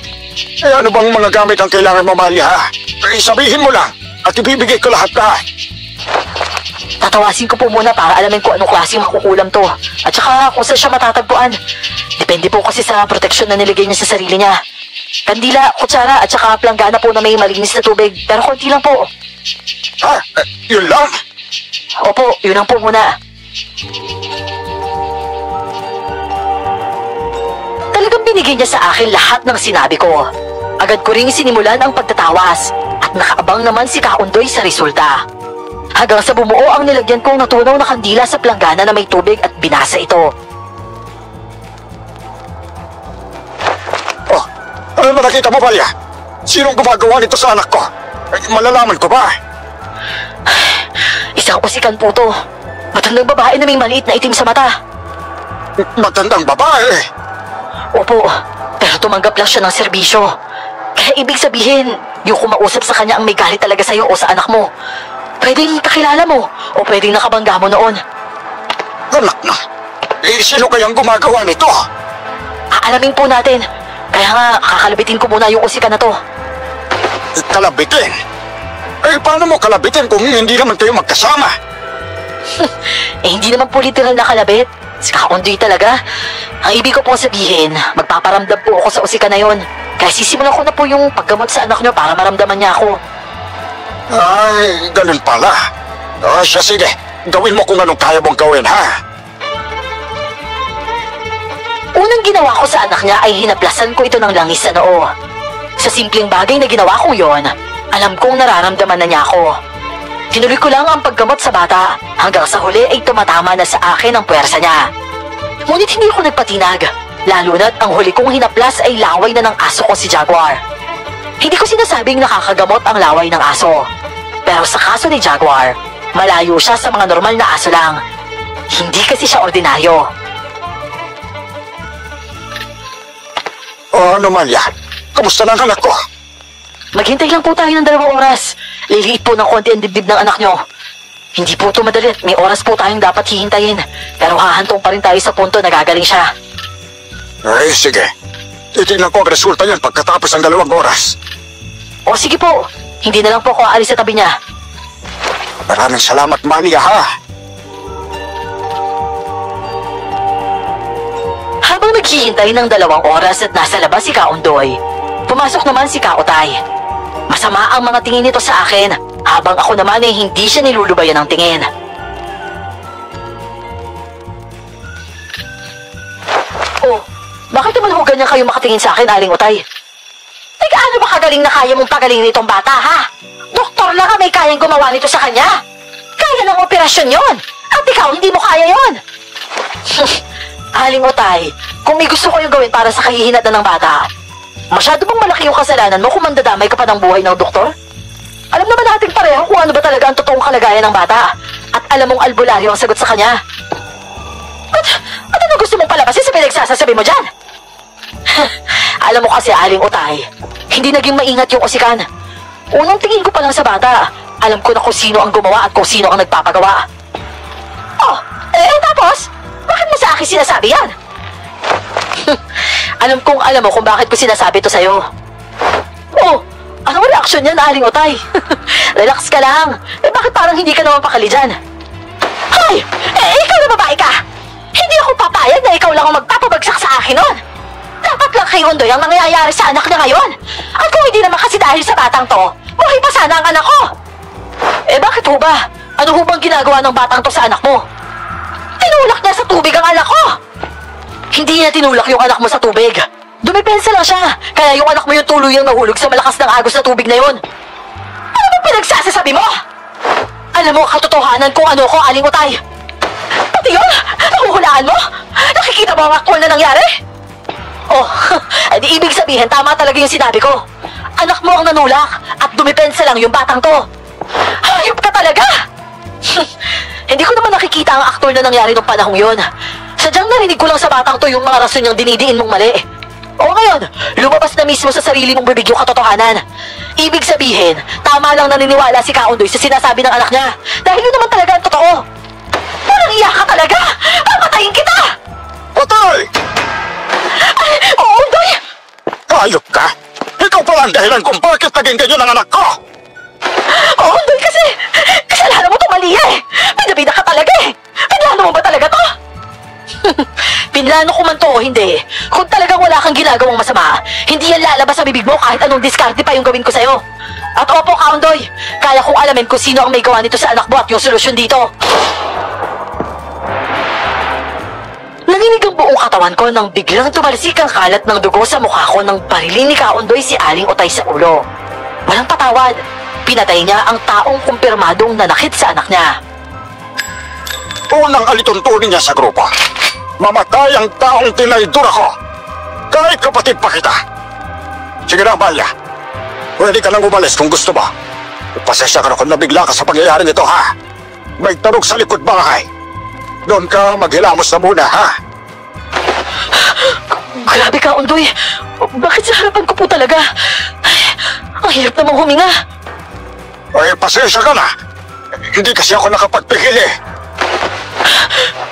Ano bang mga gamit ang kailangan mo, Malia, ha? Sabihin mo lang at ibibigay ko lahat na. Tatawasin ko po muna para alamin ko anong klaseng makukulam to. At saka kung saan siya matatagpuan. Depende po kasi sa proteksyon na nilagay niya sa sarili niya. Kandila, kutsara at saka planggana po na may malinis na tubig. Pero konti lang po. Yun lang? Opo, yun lang po muna. Talagang binigay niya sa akin lahat ng sinabi ko. Agad ko ring sinimulan ang pagtatawas at nakaabang naman si Kaundoy sa resulta. Hanggang sa bumuo ang nilagyan kong natunaw na kandila sa planggana na may tubig at binasa ito. Ano ba nakita mo, Malia? Sinong gumagawa nito sa anak ko? Malalaman ko ba? Isang usikan po to. Matandang babae na may maliit na itim sa mata. Matandang babae? Opo, pero tumanggap lang siya ng serbisyo. Kaya ibig sabihin, yung kumausap sa kanya ang may galit talaga sa'yo o sa anak mo. Pwedeng kakilala mo o pwedeng nakabangga mo noon. Anak na. Sino kayang gumagawa nito? Aalamin po natin. Kaya nga, kakalabitin ko muna yung usikan na to. Kalabitin? Paano mo kalabitin kung hindi naman kayo magkasama? Hindi naman po literal na kalabit. Si Kaundoy talaga. Ang ibig ko po sabihin, magpaparamdam po ako sa usikan na yon. Kaya sisimulan ko na po yung paggamot sa anak nyo para maramdaman niya ako. Ay, ganun pala. Sige. Gawin mo kung anong kaya mong gawin, ha? Unang ginawa ko sa anak niya ay hinaplasan ko ito ng langis sa noo. Sa simpleng bagay na ginawa kong yon, alam kong nararamdaman na niya ako. Tinuloy ko lang ang paggamot sa bata hanggang sa huli ay tumatama na sa akin ang puwersa niya. Ngunit hindi ko nagpatinag, lalo na't ang huli kong hinaplas ay laway na ng aso ko si Jaguar. Hindi ko sinasabing nakakagamot ang laway ng aso. Pero sa kaso ni Jaguar, malayo siya sa mga normal na aso lang. Hindi kasi siya ordinaryo. Ano, Malia? Kamusta na ang anak ko? Maghintay lang po tayo ng 2 oras. Liliit po ng konti ang dibdib ng anak nyo. Hindi po ito madali. May oras po tayong dapat hihintayin. Pero hahantong pa rin tayo sa punto na gagaling siya. Sige. Titignan ko ang resulta niyan pagkatapos ng 2 oras. O sige po. Hindi na lang po ako aalis sa tabi niya. Maraming salamat, Malia, ha? Habang naghihintay ng 2 oras at nasa labas si Kaundoy, pumasok naman si Kautay. Masama ang mga tingin nito sa akin, habang ako naman ay hindi siya nilulubayan ng tingin. Oh, bakit naman ho ganyan kayo makatingin sa akin, Aling Utay? Gaano ba kagaling na kaya mong pagalingin itong bata, ha? Doktor lang ang may kayang gumawa nito sa kanya. Kaya ng operasyon yon. At ikaw, hindi mo kaya yon. Aling Utay, kung may gusto ko yung gawin para sa kahihinat na ng bata, Masyado bang malaki yung kasalanan mo kung mandadamay ka pa ng buhay ng doktor? Alam naman natin pareho kung ano ba talaga ang totoong kalagayan ng bata. At alam mong albularyo ang sagot sa kanya. At ano gusto mong palabasin sa pinagsasasabi mo dyan? Alam mo kasi, Aling Utay, hindi naging maingat yung usikan. Unang tingin ko pa lang sa bata, alam ko na kung sino ang gumawa at kung sino ang nagpapagawa. Oh, tapos? Bakit mo sa akin sinasabi yan? Alam mo kung bakit ko sinasabi to sa'yo. Oh, anong reaksyon niyan, Aling Utay? Relax ka lang. Bakit parang hindi ka naman pakali dyan? Hoy! Ikaw na babae ka! Hindi ako papayag na ikaw lang ang magpapabagsak sa akin nun! Dapat lang kay Undoy ang nangyayari sa anak niya ngayon! At kung hindi naman kasi dahil sa batang to, buhay pa sana ang anak ko! Bakit ho ba? Ano ho bang ginagawa ng batang to sa anak mo? Tinulak niya sa tubig ang anak ko! Hindi niya tinulak yung anak mo sa tubig. Dumipensa lang siya, kaya yung anak mo yung tuluyang nahulog sa malakas ng agos na tubig na yun. Ano bang pinagsasasabi mo? Alam mo katotohanan kung ano ko, Aling Utay. Pati yun, nahuhulaan mo? Nakikita mo ang aktual na nangyari? Oh, di ibig sabihin tama talaga yung sinabi ko. Anak mo ang nanulak at dumipensa lang yung batang to. Hayop ka talaga! Hindi ko naman nakikita ang aktual na nangyari nung panahong yun. Sadyang narinig ko lang sa batang to yung mga rason niyang dinidiin mong mali. O ngayon, lumabas na mismo sa sarili mong bibig yung katotohanan. Ibig sabihin, tama lang naniniwala si Kaundoy sa sinasabi ng anak niya. Dahil yun naman talaga ang totoo. Parang iyak ka talaga! Papatayin kita! Patay! Ay, Undoy! Hayop ka! Ikaw pala ang dahilan kung bakit naging ganyan ang anak ko! Undoy kasi! Kasalanan mo to, Malia eh! Pinabida ka talaga eh! Pinlano mo ba talaga to? Pinlano ko man to o hindi. Kung talagang wala kang ginagawang masama, hindi yan lalabas sa bibig mo kahit anong diskarte pa yung gawin ko sa'yo. At opo, Kaundoy, kaya kong alamin kung sino ang may gawa nito sa anak mo at yung solusyon dito. Nanginig ang buong katawan ko nang biglang tumalsik ang kalat ng dugo sa mukha ko nang barilin ni Kaundoy si Aling Utay sa ulo. Walang patawad. Pinatay niya ang taong kumpirmadong nanakit sa anak niya. Unang alituntunin niya sa grupo. Mamatay ang taong tinaydor ako. Kahit kapatid pa kita. Sige na, Malia. Pwede ka nang umalis kung gusto mo. Pasensya ka na kung nabigla ka sa pangyayari nito, ha? May tarog sa likod bahay. Doon ka maghilamos na muna, ha? Grabe ka, Undoy. Bakit sa harapan ko po talaga? Ay, ang hirap namang huminga. Ay, pasensya ka na. Hindi kasi ako nakapagpigil eh.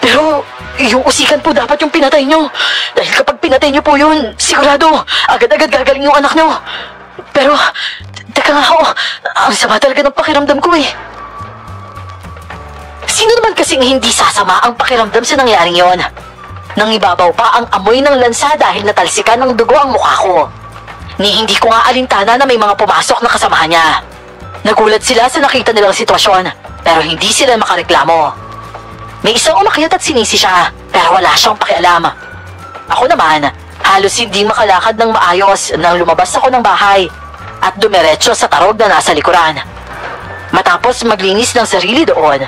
Pero, yung usikan po dapat yung pinatay nyo. Dahil kapag pinatay nyo po yun, sigurado, agad-agad gagaling yung anak nyo. Pero, teka nga ho, ang sama talaga ng pakiramdam ko eh. Sino naman kasing hindi sasama ang pakiramdam sa nangyaring yon? Nangibabaw pa ang amoy ng lansa dahil natalsikan ng dugo ang mukha ko. Ni hindi ko nga alintana na may mga pumasok na kasamahan niya. Nagulat sila sa nakita nilang sitwasyon, pero hindi sila makareklamo. May isang umakyat at sinisi siya, pero wala siyang pakialam. Ako naman, halos hindi makalakad ng maayos nang lumabas ako ng bahay at dumiretso sa tarog na nasa likuran. Matapos maglinis ng sarili doon,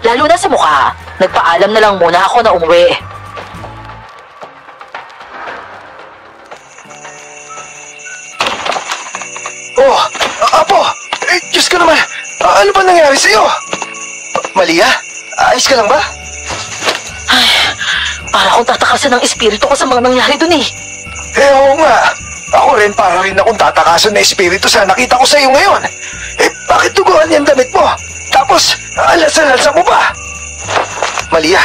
lalo na sa mukha, nagpaalam na lang muna ako na umuwi. Oh, Apo! Diyos ka naman! Ano ba nangyari sa'yo? Malia? Ayos ka lang ba? Ay, para akong tatakasan ng espiritu ko sa mga nangyari dun eh. Oo nga. Ako rin para rin akong tatakasan na espiritu sa nakita ko sa'yo ngayon. Bakit duguan yung damit mo? Tapos, alasa-alasa mo ba? Malia,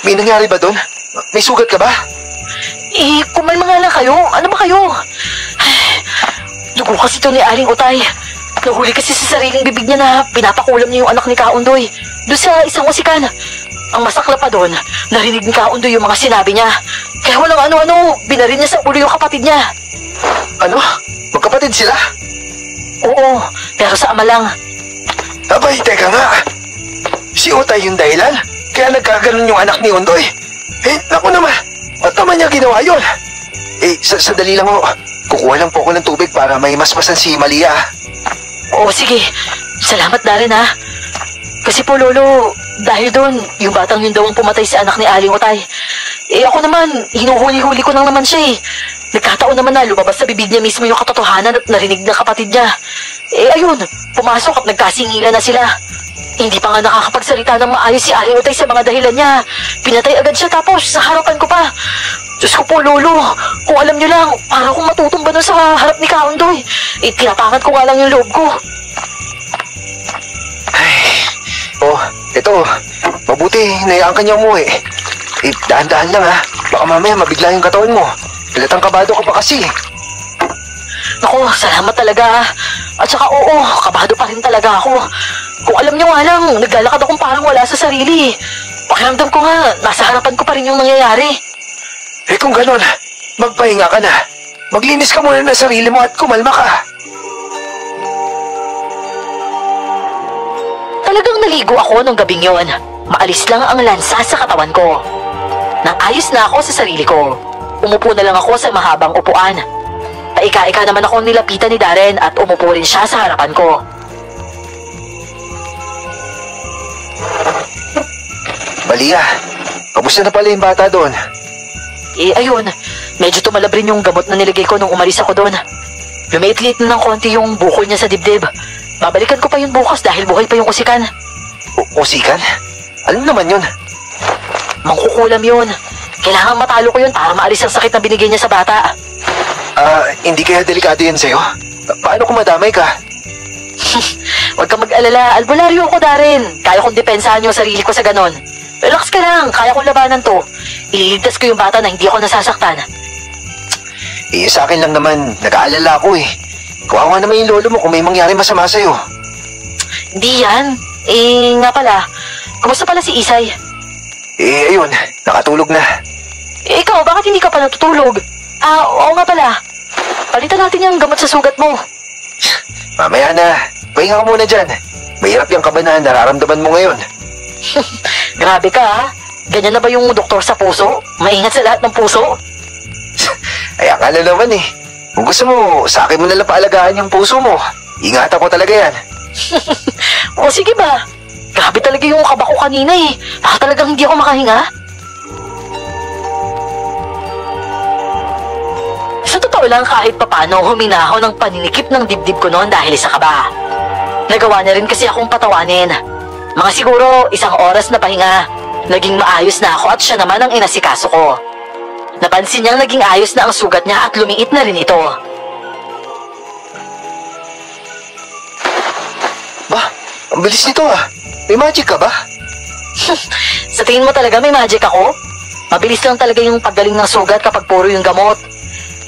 may nangyari ba dun? May sugat ka ba? Kumalma nga lang kayo. Ano ba kayo? Ay, dugo kasi ito ni Aling Utay. Nahuli kasi sa sariling bibig niya na pinapakulam niya yung anak ni Kaundoy. Doon sa isang usikan. Ang masakla pa doon, narinig ni Kaundoy yung mga sinabi niya. Kaya walang ano-ano, binarin niya sa ulo yung kapatid niya. Ano? Magkapatid sila? Oo, pero sa ama lang. Abay, teka nga. Si Utay yung dahilan? Kaya nagkaganon yung anak ni Undoy? Naku naman. Ba't naman niya ginawa yun? Sadali lang ho. Kukuha lang po ako ng tubig para may masmasan si Malia. Oo, sige. Salamat na rin ha. Kasi po, Lolo, dahil doon, yung batang yun daw ang pumatay sa anak ni Aling Utay. Ako naman, hinuhuli-huli ko lang naman siya eh. Nagkataon naman na lumabas sa bibig niya mismo yung katotohanan at narinig ng kapatid niya. Ayun, pumasok at nagkasingilan na sila. Hindi pa nga nakakapagsalita ng maayos si Ari Utay sa mga dahilan niya. Pinatay agad siya tapos sa harapan ko pa. Diyos ko po, Lolo. Kung alam niyo lang, para akong matutumba nun sa harap ni Kaundoy. Tinapangan ko nga lang yung loob ko. Ito. Mabuti, nayaan ka niya umuwi. Dahan-dahan lang ha. Baka mamaya mabigla yung katawan mo. Halatang kabado ka pa kasi. Naku, salamat talaga. At saka oo, kabado pa rin talaga ako. Kung alam niyo nga lang, naglalakad akong parang wala sa sarili. Pakiramdam ko nga, nasa harapan ko pa rin yung nangyayari. Kung ganon, magpahinga ka na. Maglinis ka muna ng sarili mo at kumalma ka. Talagang naligo ako nung gabing yon. Maalis lang ang lansa sa katawan ko. Nang ayos na ako sa sarili ko, umupo na lang ako sa mahabang upuan. Paika-ika naman akong nilapitan ni Darren at umupo rin siya sa harapan ko. Malia, kamusta na pala yung bata doon? Ayun, medyo tumalab rin yung gamot na nilagay ko nung umalis ako doon. Lumiit-liit na ng konti yung bukol niya sa dibdib. Babalikan ko pa yun bukas dahil buhay pa yung usikan. Usikan? Ano naman yun? Mangkukulam yun. Kailangan matalo ko yun para maalis ang sakit na binigay niya sa bata. Hindi kaya delikado yan sa'yo? Paano kung madamay ka? Huwag kang mag-alala, albularyo ako, Darren. Kaya kong depensahan yung sarili ko sa ganon. Relax ka lang, kaya kong labanan to. Ililigtas ko yung bata na hindi ako nasasaktan. Sa akin lang naman, nag-aalala ako eh. Kawawa naman yung lolo mo kung may mangyari masama sa'yo. Hindi yan. Nga pala, kumusta pala si Isay? Ayun, nakatulog na. Ikaw, bakit hindi ka pa natutulog? Oo nga pala. Palitan natin yung gamot sa sugat mo. Mamaya na, pahinga ka muna dyan. Mahirap yung kaba na nararamdaman mo ngayon. Grabe ka ha? Ganyan na ba yung doktor sa puso? Maingat sa lahat ng puso? Ay, akala naman eh. Kung gusto mo, sa akin mo nalang paalagaan yung puso mo. Ingatan ko talaga yan. O sige ba? Grabe talaga yung kaba ko kanina eh. Baka talagang hindi ako makahinga. Sa totoo lang kahit papano huminaho ng paninikip ng dibdib ko noon dahil sa kaba. Nagawa na rin kasi akong patawanin. Mga siguro 1 oras na pahinga. Naging maayos na ako at siya naman ang inasikaso ko. Napansin niyang naging ayos na ang sugat niya at lumiit na rin ito. Ba, ang bilis nito ah. May magic ka ba? Sa tingin mo talaga may magic ako? Mabilis lang talaga yung paggaling ng sugat kapag puro yung gamot.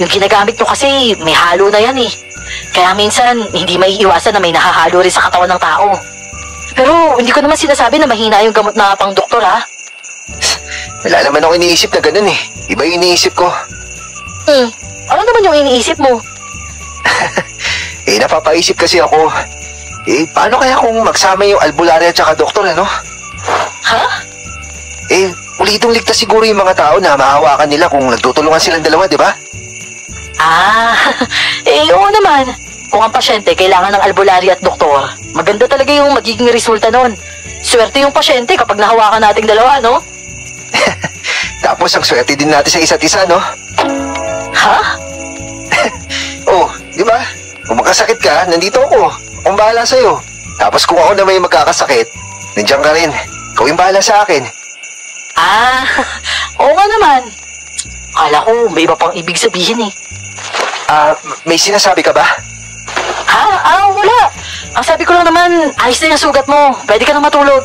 Yung ginagamit nyo kasi may halo na yan eh. Kaya minsan hindi may iwasan na may nahahalo rin sa katawan ng tao. Pero hindi ko naman sinasabi na mahina yung gamot na pang doktor ha. Wala naman ako iniisip na ganun eh. Iba yung iniisip ko. Ano naman yung iniisip mo? Napapaisip kasi ako. Paano kaya kung magsama yung albularya at saka doktor ano? Ha? Ulitong ligtas siguro yung mga tao na mahawakan nila kung nagtutulungan silang dalawa, di ba? Oo naman. Kung ang pasyente kailangan ng albularya at doktor, maganda talaga yung magiging resulta nun. Swerte yung pasyente kapag nahawakan nating dalawa, no? Tapos ang swerte din natin sa isa't isa, no? Ha? Di ba? Kung magkasakit ka, nandito ako. Akong bahala sa'yo. Tapos kung ako na may magkakasakit, nandiyan ka rin. Ikaw yung bahala sa akin. Oo nga naman. Akala ko may iba pang ibig sabihin eh. May sinasabi ka ba? Wala. Ang sabi ko lang naman, ayos na yung sugat mo. Pwede ka na matulog.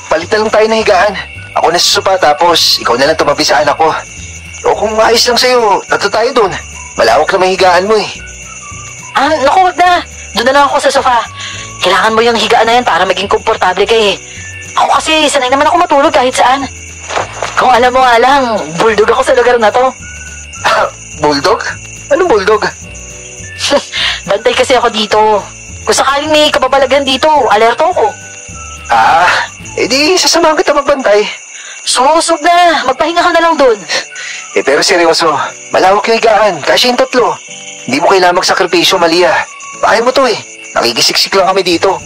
Palitan lang tayo ng higaan. Ako nasusupa tapos ikaw na lang tumabi sa anak ko. O kung ayos lang sa'yo, tato tayo dun. Malawak na may higaan mo eh. Naku, wag na. Doon na lang ako sa sofa. Kailangan mo yung higaan na yan para maging komportable ka eh. Ako kasi sanay naman ako matulog kahit saan. Kung alam mo nga lang, bulldog ako sa lugar na to. Bulldog? Anong bulldog? Bantay kasi ako dito. Kung sakaling may kababalagan dito, alerto ako. Di sasamahan kita magbantay. Susog na, magpahinga ka na lang dun. Pero seryoso, malawak yung higaan, kasi yung 3. Hindi mo kailangan magsakripisyo, Malia. Bahay mo to eh, nakikisiksik lang kami dito.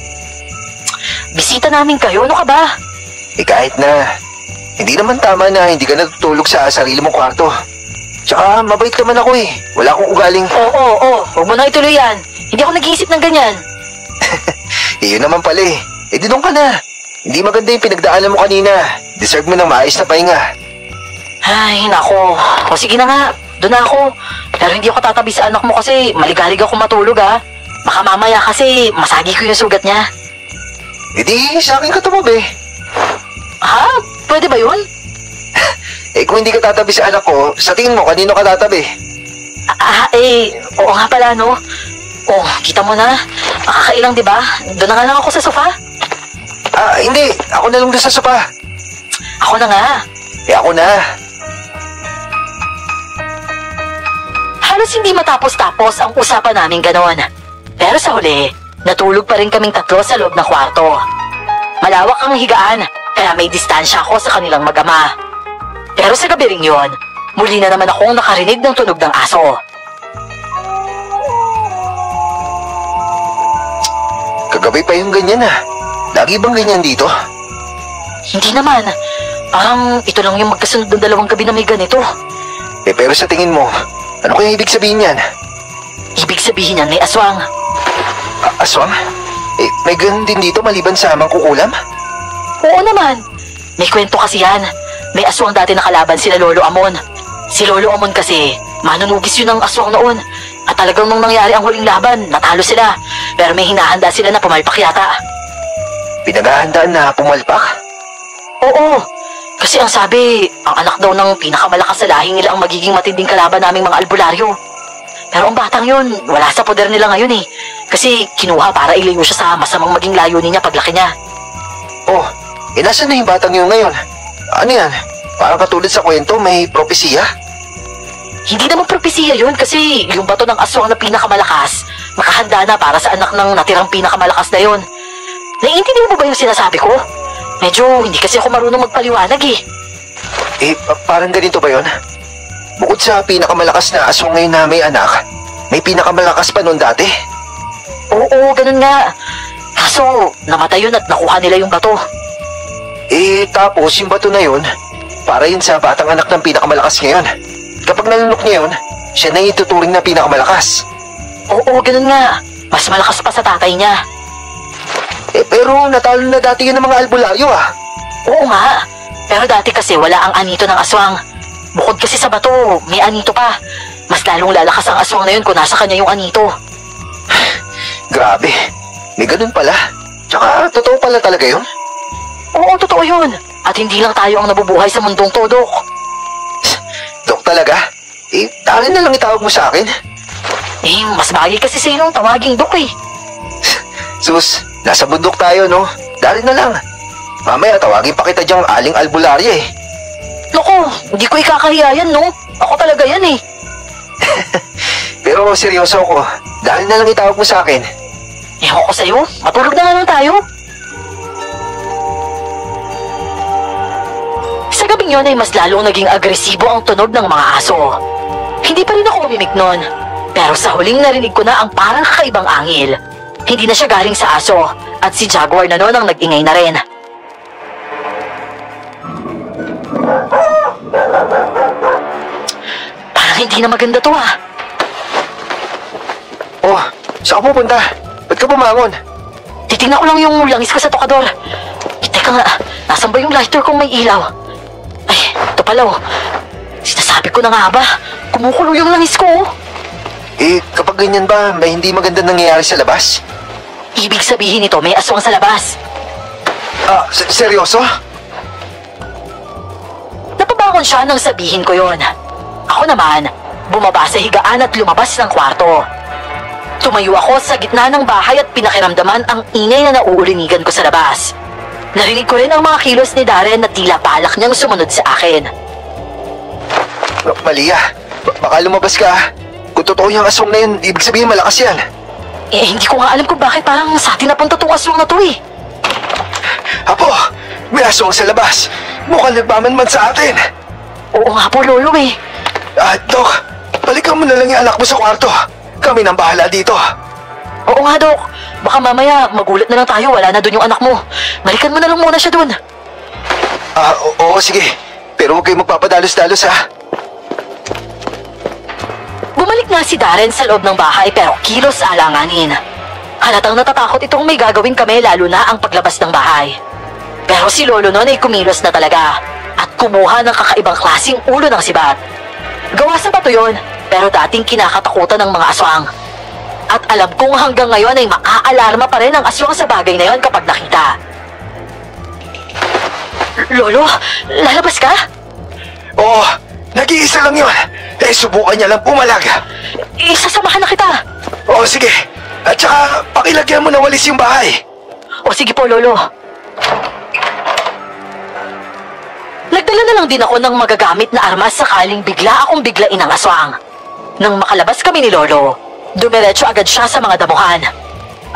Bisita namin kayo, ano ka ba? Kahit na, hindi naman tama na hindi ka natutulog sa sarili mong kwarto. Tsaka mabait naman ako eh. Wala akong ugaling... Oo. Huwag mo na ituloy yan. Hindi ako nag-iisip ng ganyan. Iyon naman pala eh. Eh di doon ka na. Hindi maganda yung pinagdaanan mo kanina. Deserve mo ng maayos na pahinga. Ay, nako. O sige na nga. Doon na ako. Pero hindi ako tatabi sa anak mo kasi maligalig ako matulog ha. Baka mamaya kasi masagi ko yung sugat niya. Eh di sa akin ka tumabi. Ha? Pwede ba yun? Eh kung hindi ka tatabi sa anak ko, sa tingin mo kanino ka tatabi? Oo nga pala no. Oh, kita mo na. Makakailang diba? Doon na nga lang ako sa sofa. Hindi. Ako na lang doon sa sopa. Ako na nga. Eh ako na. Halos hindi matapos-tapos ang usapan namin ganon. Pero sa huli, natulog pa rin kaming tatlo sa loob ng kwarto. Malawak ang higaan, kaya may distansya ako sa kanilang mag-ama. Pero sa gabi ring yun, muli na naman akong nakarinig ng tunog ng aso. Kagabi pa yung ganyan Lagi bang ganyan dito? Hindi naman. Parang ito lang yung magkasunod ng 2 gabi na may ganito. Eh pero sa tingin mo, ano kaya ibig sabihin yan? Ibig sabihin yan may aswang. Aswang? Eh may ganun din dito maliban sa mangkukulam? Oo naman. May kwento kasi yan. May aswang dati nakalaban sila Lolo Amon. Si Lolo Amon kasi, manunugis yun ng aswang noon. At talagang nung nangyari ang huling laban, natalo sila. Pero may hinahanda sila na pumalpak yata. Pinaghahandaan na pumalpak? Oo. Kasi ang sabi, ang anak daw ng pinakamalakas sa lahi nila ang magiging matinding kalaban naming mga albularyo. Pero ang batang yun, wala sa poder nila ngayon eh. Kasi kinuha para ilayo siya sa masamang maging layunin niya paglaki niya. Oh, nasan na yung batang yun ngayon? Ano yan? Parang katulad sa kwento, may propesiya? Hindi naman propesiya yun kasi yung bato ng aswang na pinakamalakas, makahanda na para sa anak ng natirang pinakamalakas na yun. Naiintindihan mo ba yung sinasabi ko? Medyo hindi kasi ako marunong magpaliwanag eh. Parang ganito ba yun? Bukod sa pinakamalakas na aswang ngayon na may anak, may pinakamalakas pa noon dati? Oo, ganun nga. Kaso, namatay yun at nakuha nila yung bato. Tapos yung bato na yun, para yun sa batang anak ng pinakamalakas ngayon. Kapag nalunok niya yun, siya na ituturing na pinakamalakas. Oo, ganun nga. Mas malakas pa sa tatay niya. Pero natalo na dati yun ng mga albularyo Oo nga. Pero dati kasi wala ang anito ng aswang. Bukod kasi sa bato, may anito pa. Mas lalong lalakas ang aswang na yun kung nasa kanya yung anito. Grabe. May ganun pala. Tsaka totoo pala talaga yun? Oo, totoo yun. At hindi lang tayo ang nabubuhay sa mundong to, Dok. Dok talaga? Dahil na lang itawag mo sa akin. Mas bagay kasi sa inong tawaging Dok eh. Sus, nasa bundok tayo, no? Dahil na lang. Mamaya tawagin pa kita diyang aling albularya eh. Loko, hindi ko ikakahiya yan, no? Ako talaga yan eh. Pero seryoso ako. Dahil na lang itawag mo sa akin. Ewan ko sa'yo, matulog na nga lang tayo. Sa gabing yun ay mas lalong naging agresibo ang tunog ng mga aso. Hindi pa rin ako umimik nun. Pero sa huling narinig ko na ang parang kakaibang angil. Hindi na siya galing sa aso at si Jaguar na noon ang nag-ingay na rin. Parang hindi na maganda to Oh, saan ka pupunta? Ba't ka bumangon? Titingnan ko lang yung langis ko sa tokador. Teka nga, nasan ba yung lighter kung may ilaw? Ay, ito pala Sinasabi ko na nga ba, kumukulo yung langis ko Kapag ganyan ba, may hindi maganda nangyayari sa labas? Ibig sabihin nito, may aswang sa labas. Seryoso? Napabangon siya nang sabihin ko yon. Ako naman, bumaba sa higaan at lumabas ng kwarto. Tumayo ako sa gitna ng bahay at pinakiramdaman ang ingay na nauulinigan ko sa labas. Narinig ko rin ang mga kilos ni Darren na tila balak niyang sumunod sa akin. Malia, baka lumabas ka. Kung totoo yung aswang na yun, ibig sabihin malakas yan. Hindi ko nga alam kung bakit parang sa atin napunta tong aswang na to Apo, may aswang sa labas. Mukhang nagmamanman sa atin. Oo nga po, Lolo Dok, balikan mo na lang yung anak mo sa kwarto. Kami nang bahala dito. Oo nga, Dok. Baka mamaya magulat na lang tayo, wala na dun yung anak mo. Balikan mo na lang muna siya dun. Oo, sige. Pero huwag kayong magpapadalos-dalos nga si Darren sa loob ng bahay pero kilos alanganin. Halatang natatakot itong may gagawin kami lalo na ang paglabas ng bahay. Pero si Lolo noon ay kumilos na talaga at kumuha ng kakaibang klaseng ulo ng sibat. Gawa sa bato yun, pero dating kinakatakutan ng mga aswang. At alam kong hanggang ngayon ay maaalarma pa rin ang aswang sa bagay na yon kapag nakita. Lolo, lalabas ka? Oo, nag-iisa lang yun. Subukan niya lang pumalag. Isasamahan na kita. Oo, sige. At saka, pakilagyan mo na walis yung bahay. O sige po, Lolo. Nagdala na lang din ako ng magagamit na armas sakaling bigla akong biglain ng aswang. Nang makalabas kami ni Lolo, dumiretso agad siya sa mga damuhan.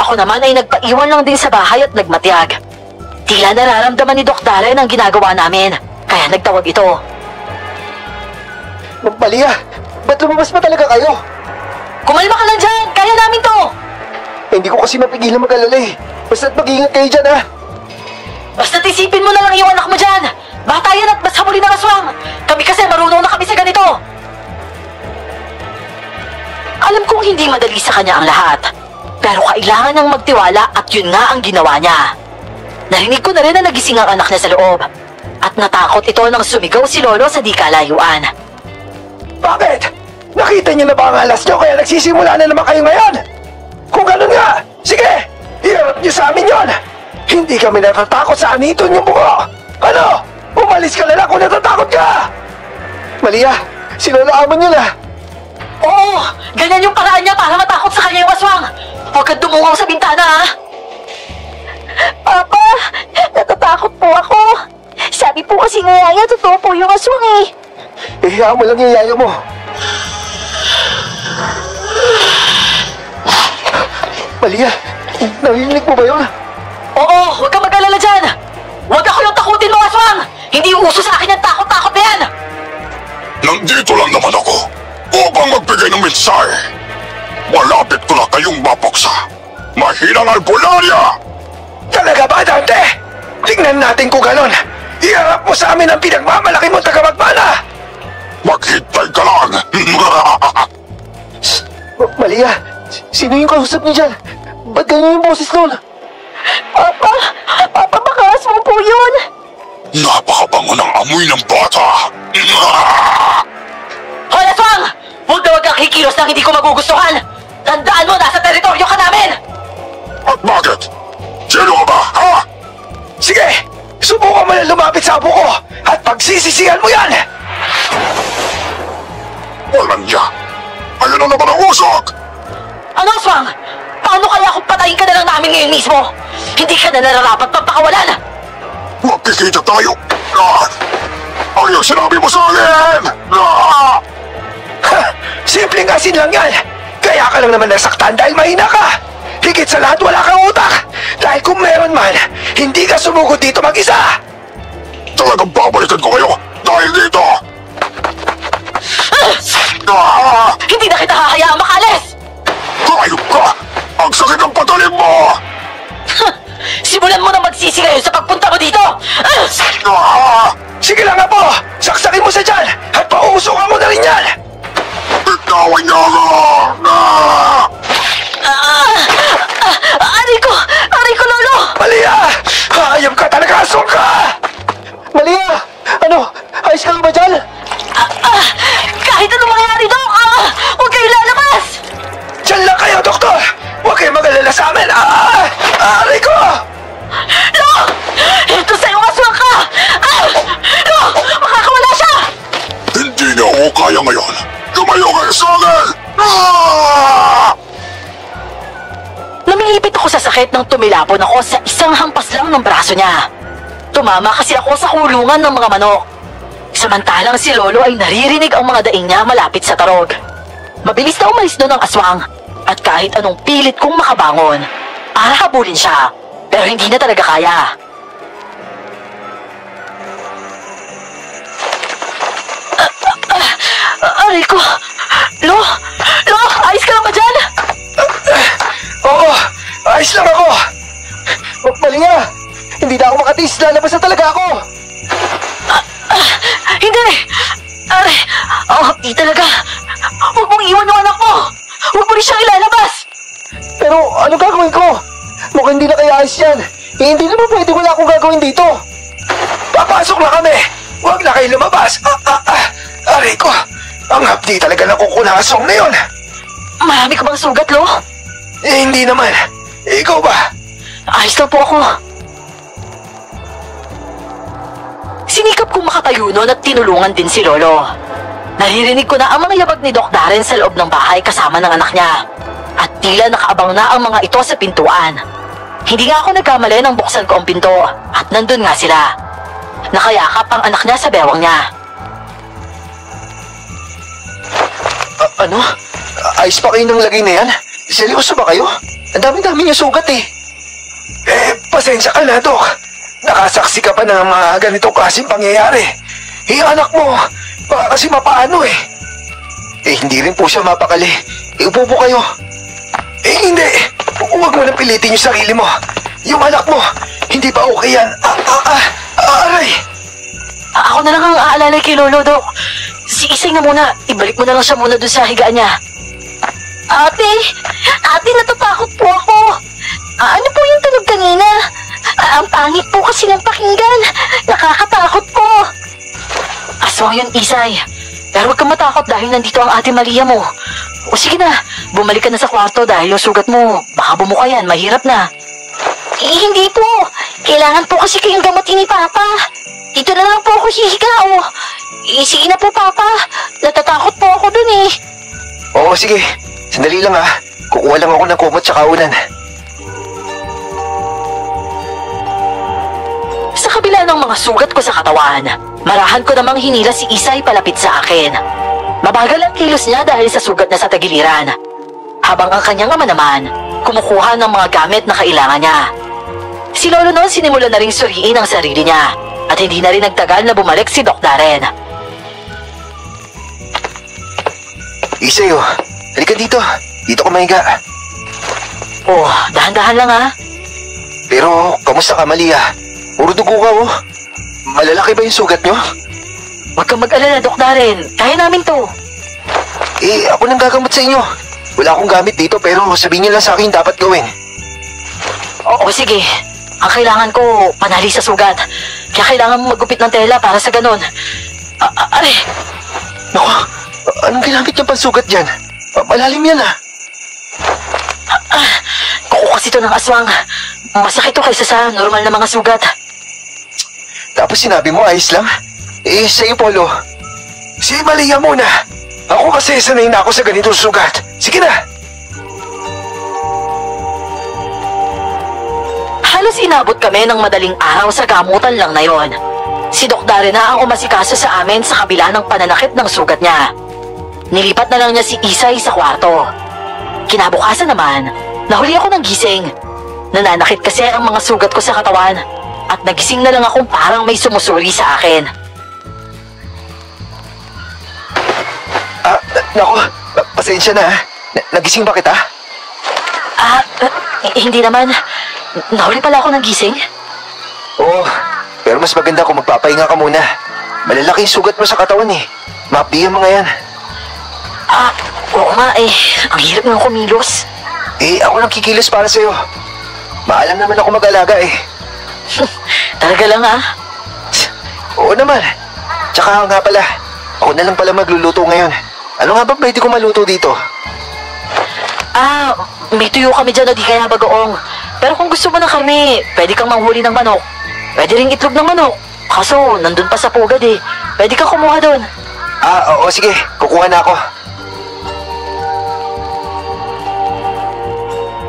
Ako naman ay nagpaiwan lang din sa bahay at nagmatiyag. Tila nararamdaman ni Doc Darren ang ginagawa namin, kaya nagtawag ito. Malia, ba't lumabas pa talaga kayo? Kumalma ka lang dyan! Kaya namin to! Hindi ko kasi mapigilan mag-alala eh. Basta't mag-ingat kayo dyan, ha? Basta't isipin mo na lang yung anak mo dyan! Bata yan at mas habulin ng aswang! Kami kasi marunong na kami sa ganito! Alam kong hindi madali sa kanya ang lahat. Pero kailangan niyang magtiwala at yun nga ang ginawa niya. Narinig ko na rin na nagising ang anak niya sa loob. At natakot ito nang sumigaw si Lolo sa di kalayuan. Bakit? Nakita niyo na ba ang alas niyo kaya nagsisimula na naman kayo ngayon? Kung ganun nga, sige, iharap niyo sa amin yon. Hindi kami natatakot sa aniton yung buko. Ano? Umalis ka na lang kung natatakot ka! Malia, sinula amo niyo na. Oo! Ganyan yung paraan niya para matakot sa kanya yung aswang! Huwag kang dumungaw sa bintana, ha? Papa, natatakot po ako. Sabi po kasi ni Yaya, totoo po yung aswang eh. Ihiyaan mo lang yung yaya mo. Malia, narinig mo ba yun? Oo, huwag kang mag-alala dyan! Huwag ako yung takutin mo, aswang! Hindi uso sa akin yung takot-takot na yan! Nandito lang naman ako upang magbigay ng mensahe. Malapit ko na kayong mapuksa. Mahinang albularya! Talaga ba, Dante? Tingnan natin kung ganon. Iharap mo sa amin ang pinagmamalaki mong tagapagmana! Maghintay ka lang! Malia, sino yung kausap niyo dyan? Ba't ganyan yung boses nun? Papa, baka aswang po yun! Napakabango ng amoy ng bata! Hoy, aswang! Huwag na huwag kang kikilos nang hindi ko magugustuhan! Tandaan mo, nasa teritoryo ka namin! At bakit? Sino ka ba, ha? Sige, subukan mo na lumapit sa apo ko at pagsisisihan mo yan! Walang niya! Ayun na naman ang usok! Ano, aswang? Paano kaya kung patayin ka na lang namin ngayon mismo? Hindi ka na nararapat magpakawalan! Magkikita tayo! Ano yung sinabi mo sa akin? Ha! Simpleng asin lang yan! Kaya ka lang naman nasaktan dahil mahina ka! Higit sa lahat wala kang utak! Dahil kung meron man, hindi ka sumugod dito mag-isa! Talagang babalikan ko kayo dahil dito! Hindi na kita hahayaang makalis! Hayop ka! Ang sakit ng patalim mo! Simulan mo na magsisi ngayon sa pagpunta mo dito! Sige lang, apo! Saksakin mo sa dyan at pauusukan mo na rin yan! Bitawan niyo ako! Aray ko, Lolo! Malia! Hayop ka talaga! Aswang ka! Malia! Ano? Ayos ka lang ba dyan? Kahit anong mangyari doon, huwag kayo lalabas! Diyan lang kayo, doktor! Huwag kayong mag-alala sa amin! Aray ko! Lo! Ito sa'yo, aswang ka! Lo! Makakawala siya! Hindi niyo ako kaya ngayon! Lumayo kayo sa akin! Namilipit ako sa sakit nang tumilapon ako sa isang hampas lang ng braso niya. Tumama kasi ako sa kulungan ng mga manok. Samantalang si Lolo ay naririnig ang mga daing niya malapit sa tarog. Mabilis na umalis doon ang aswang at kahit anong pilit kong makabangon, para habulin siya, pero hindi na talaga kaya. Aray ko! Lo! Ayos ka lang ba dyan? Oo! Ayos lang ako! Malia! Hindi na ako makatiis. Lalabas na talaga ako! Hindi! Aray! Di talaga! Huwag mong mong iwan yung anak mo! Huwag mo rin siyang ilalabas! Pero ano gagawin ko? Mukhang hindi na kaya ayos yan. Hindi naman pwede wala akong gagawin dito. Papasok na kami! Huwag na kayo lumabas! Aray ko! Ang hapdi talaga ng kukunasong na yun! Marami ka bang sugat, Lo? Hindi naman. Ikaw ba? Ayos lang po ako. Sinikap kong makatayo noon at tinulungan din si Lolo. Naririnig ko na ang mga yabag ni Doc Darren sa loob ng bahay kasama ng anak niya. At tila nakaabang na ang mga ito sa pintuan. Hindi nga ako nagkamali nang buksan ko ang pinto at nandun nga sila. Nakayakap ang anak niya sa bewang niya. Ano? Ayos pa kayo ng lagay na yan? Seryoso ba kayo? Ang dami-dami niyo sugat eh. Pasensya ka na, Doc. Nakasaksi ka pa ng mga ganitong klaseng pangyayari. Anak mo, baka kasi mapaano eh. Hindi rin po siya mapakali. Upo po kayo. Hindi. Huwag mo nang pilitin yung sarili mo. Yung anak mo, hindi ba okay yan? Aray! Ako na lang ang aalalay kay Lolo, Doc. Si Isay na muna. Ibalik mo na lang siya muna dun sa higaan niya. Ate, natatakot po ako. Ano po yung tunog kanina? Ang pangit po kasi ng pakinggan. Nakakatakot po. Aswang yun, Isay. Pero huwag kang matakot dahil nandito ang Ate Maria mo. O sige na, bumalik ka na sa kwarto dahil yung sugat mo, baka bumuka yan, mahirap na. Hindi po. Kailangan po kasi kayong gamutin ni Papa. Dito na lang po ako hihiga, oh. Sige na po, Papa. Natatakot po ako dun eh. Oo, sige. Sandali lang ha. Kukuha lang ako ng kumot sa kaunan. Sa kabila ng mga sugat ko sa katawan, marahan ko namang hinila si Isay palapit sa akin. Mabagal ang kilos niya dahil sa sugat na sa tagiliran. Habang ang kanyang ama naman, kumukuha ng mga gamit na kailangan niya. Si Lolo noon sinimula na ring suriin ang sarili niya at hindi na rin nagtagal na bumalik si Doc Darren. Isay, oh. Halika dito. Dito ka mahiga. Oh, dahan-dahan lang ha. Pero, kamusta ka, Malia? Puro dugo ka, oh. Malalaki ba yung sugat nyo? Huwag kang mag-alala, Doc Darren. Kaya namin to. Ako nang gagamot sa inyo. Wala akong gamit dito pero sabihin niyo lang sa akin dapat gawin. Oo, sige. Ang kailangan ko, panali sa sugat. Kaya kailangan mo magupit ng tela para sa ganun. Are! Naku, anong ginamit niyang pansugat dyan? Malalim yan ah. Kuko kasi ito ng aswang. Masakit to kaysa sa normal na mga sugat. Tapos sinabi mo ayos lang? Sa'yo, Polo. Si Malia muna. Ako kasi sanay na ako sa ganitong sugat. Sige na. Halos inabot kami ng madaling araw sa gamutan lang na yon. Si Doc Darren na ang umasikaso sa amin sa kabila ng pananakit ng sugat niya. Nilipat na lang niya si Isay sa kwarto. Kinabukasan naman, nahuli ako ng gising. Nananakit kasi ang mga sugat ko sa katawan at nagising na lang akong parang may sumusuri sa akin. Naku, pasensya na. Nagising ba kita? Hindi naman. Nahuli pala ako ng gising. Oo, pero mas maganda kung magpapahinga ka muna. Malalaki yung sugat mo sa katawan eh. Mapdi ang mga yan. Oo nga eh. Ang hirap ng kumilos. Ako nang kikilos para sa'yo. Maalam naman ako mag-alaga eh. Talaga lang ah. Oo naman. Tsaka nga pala, ako na lang pala magluluto ngayon. Ano nga ba pwede ko maluto dito? May tuyo kami dyan na di kaya bagoong. Pero kung gusto mo ng karne, pwede kang manghuli ng manok. Pwede ring itlog ng manok. Kaso, nandun pa sa pugad eh. Pwede kang kumuha doon. Oo, sige. Kukuha na ako.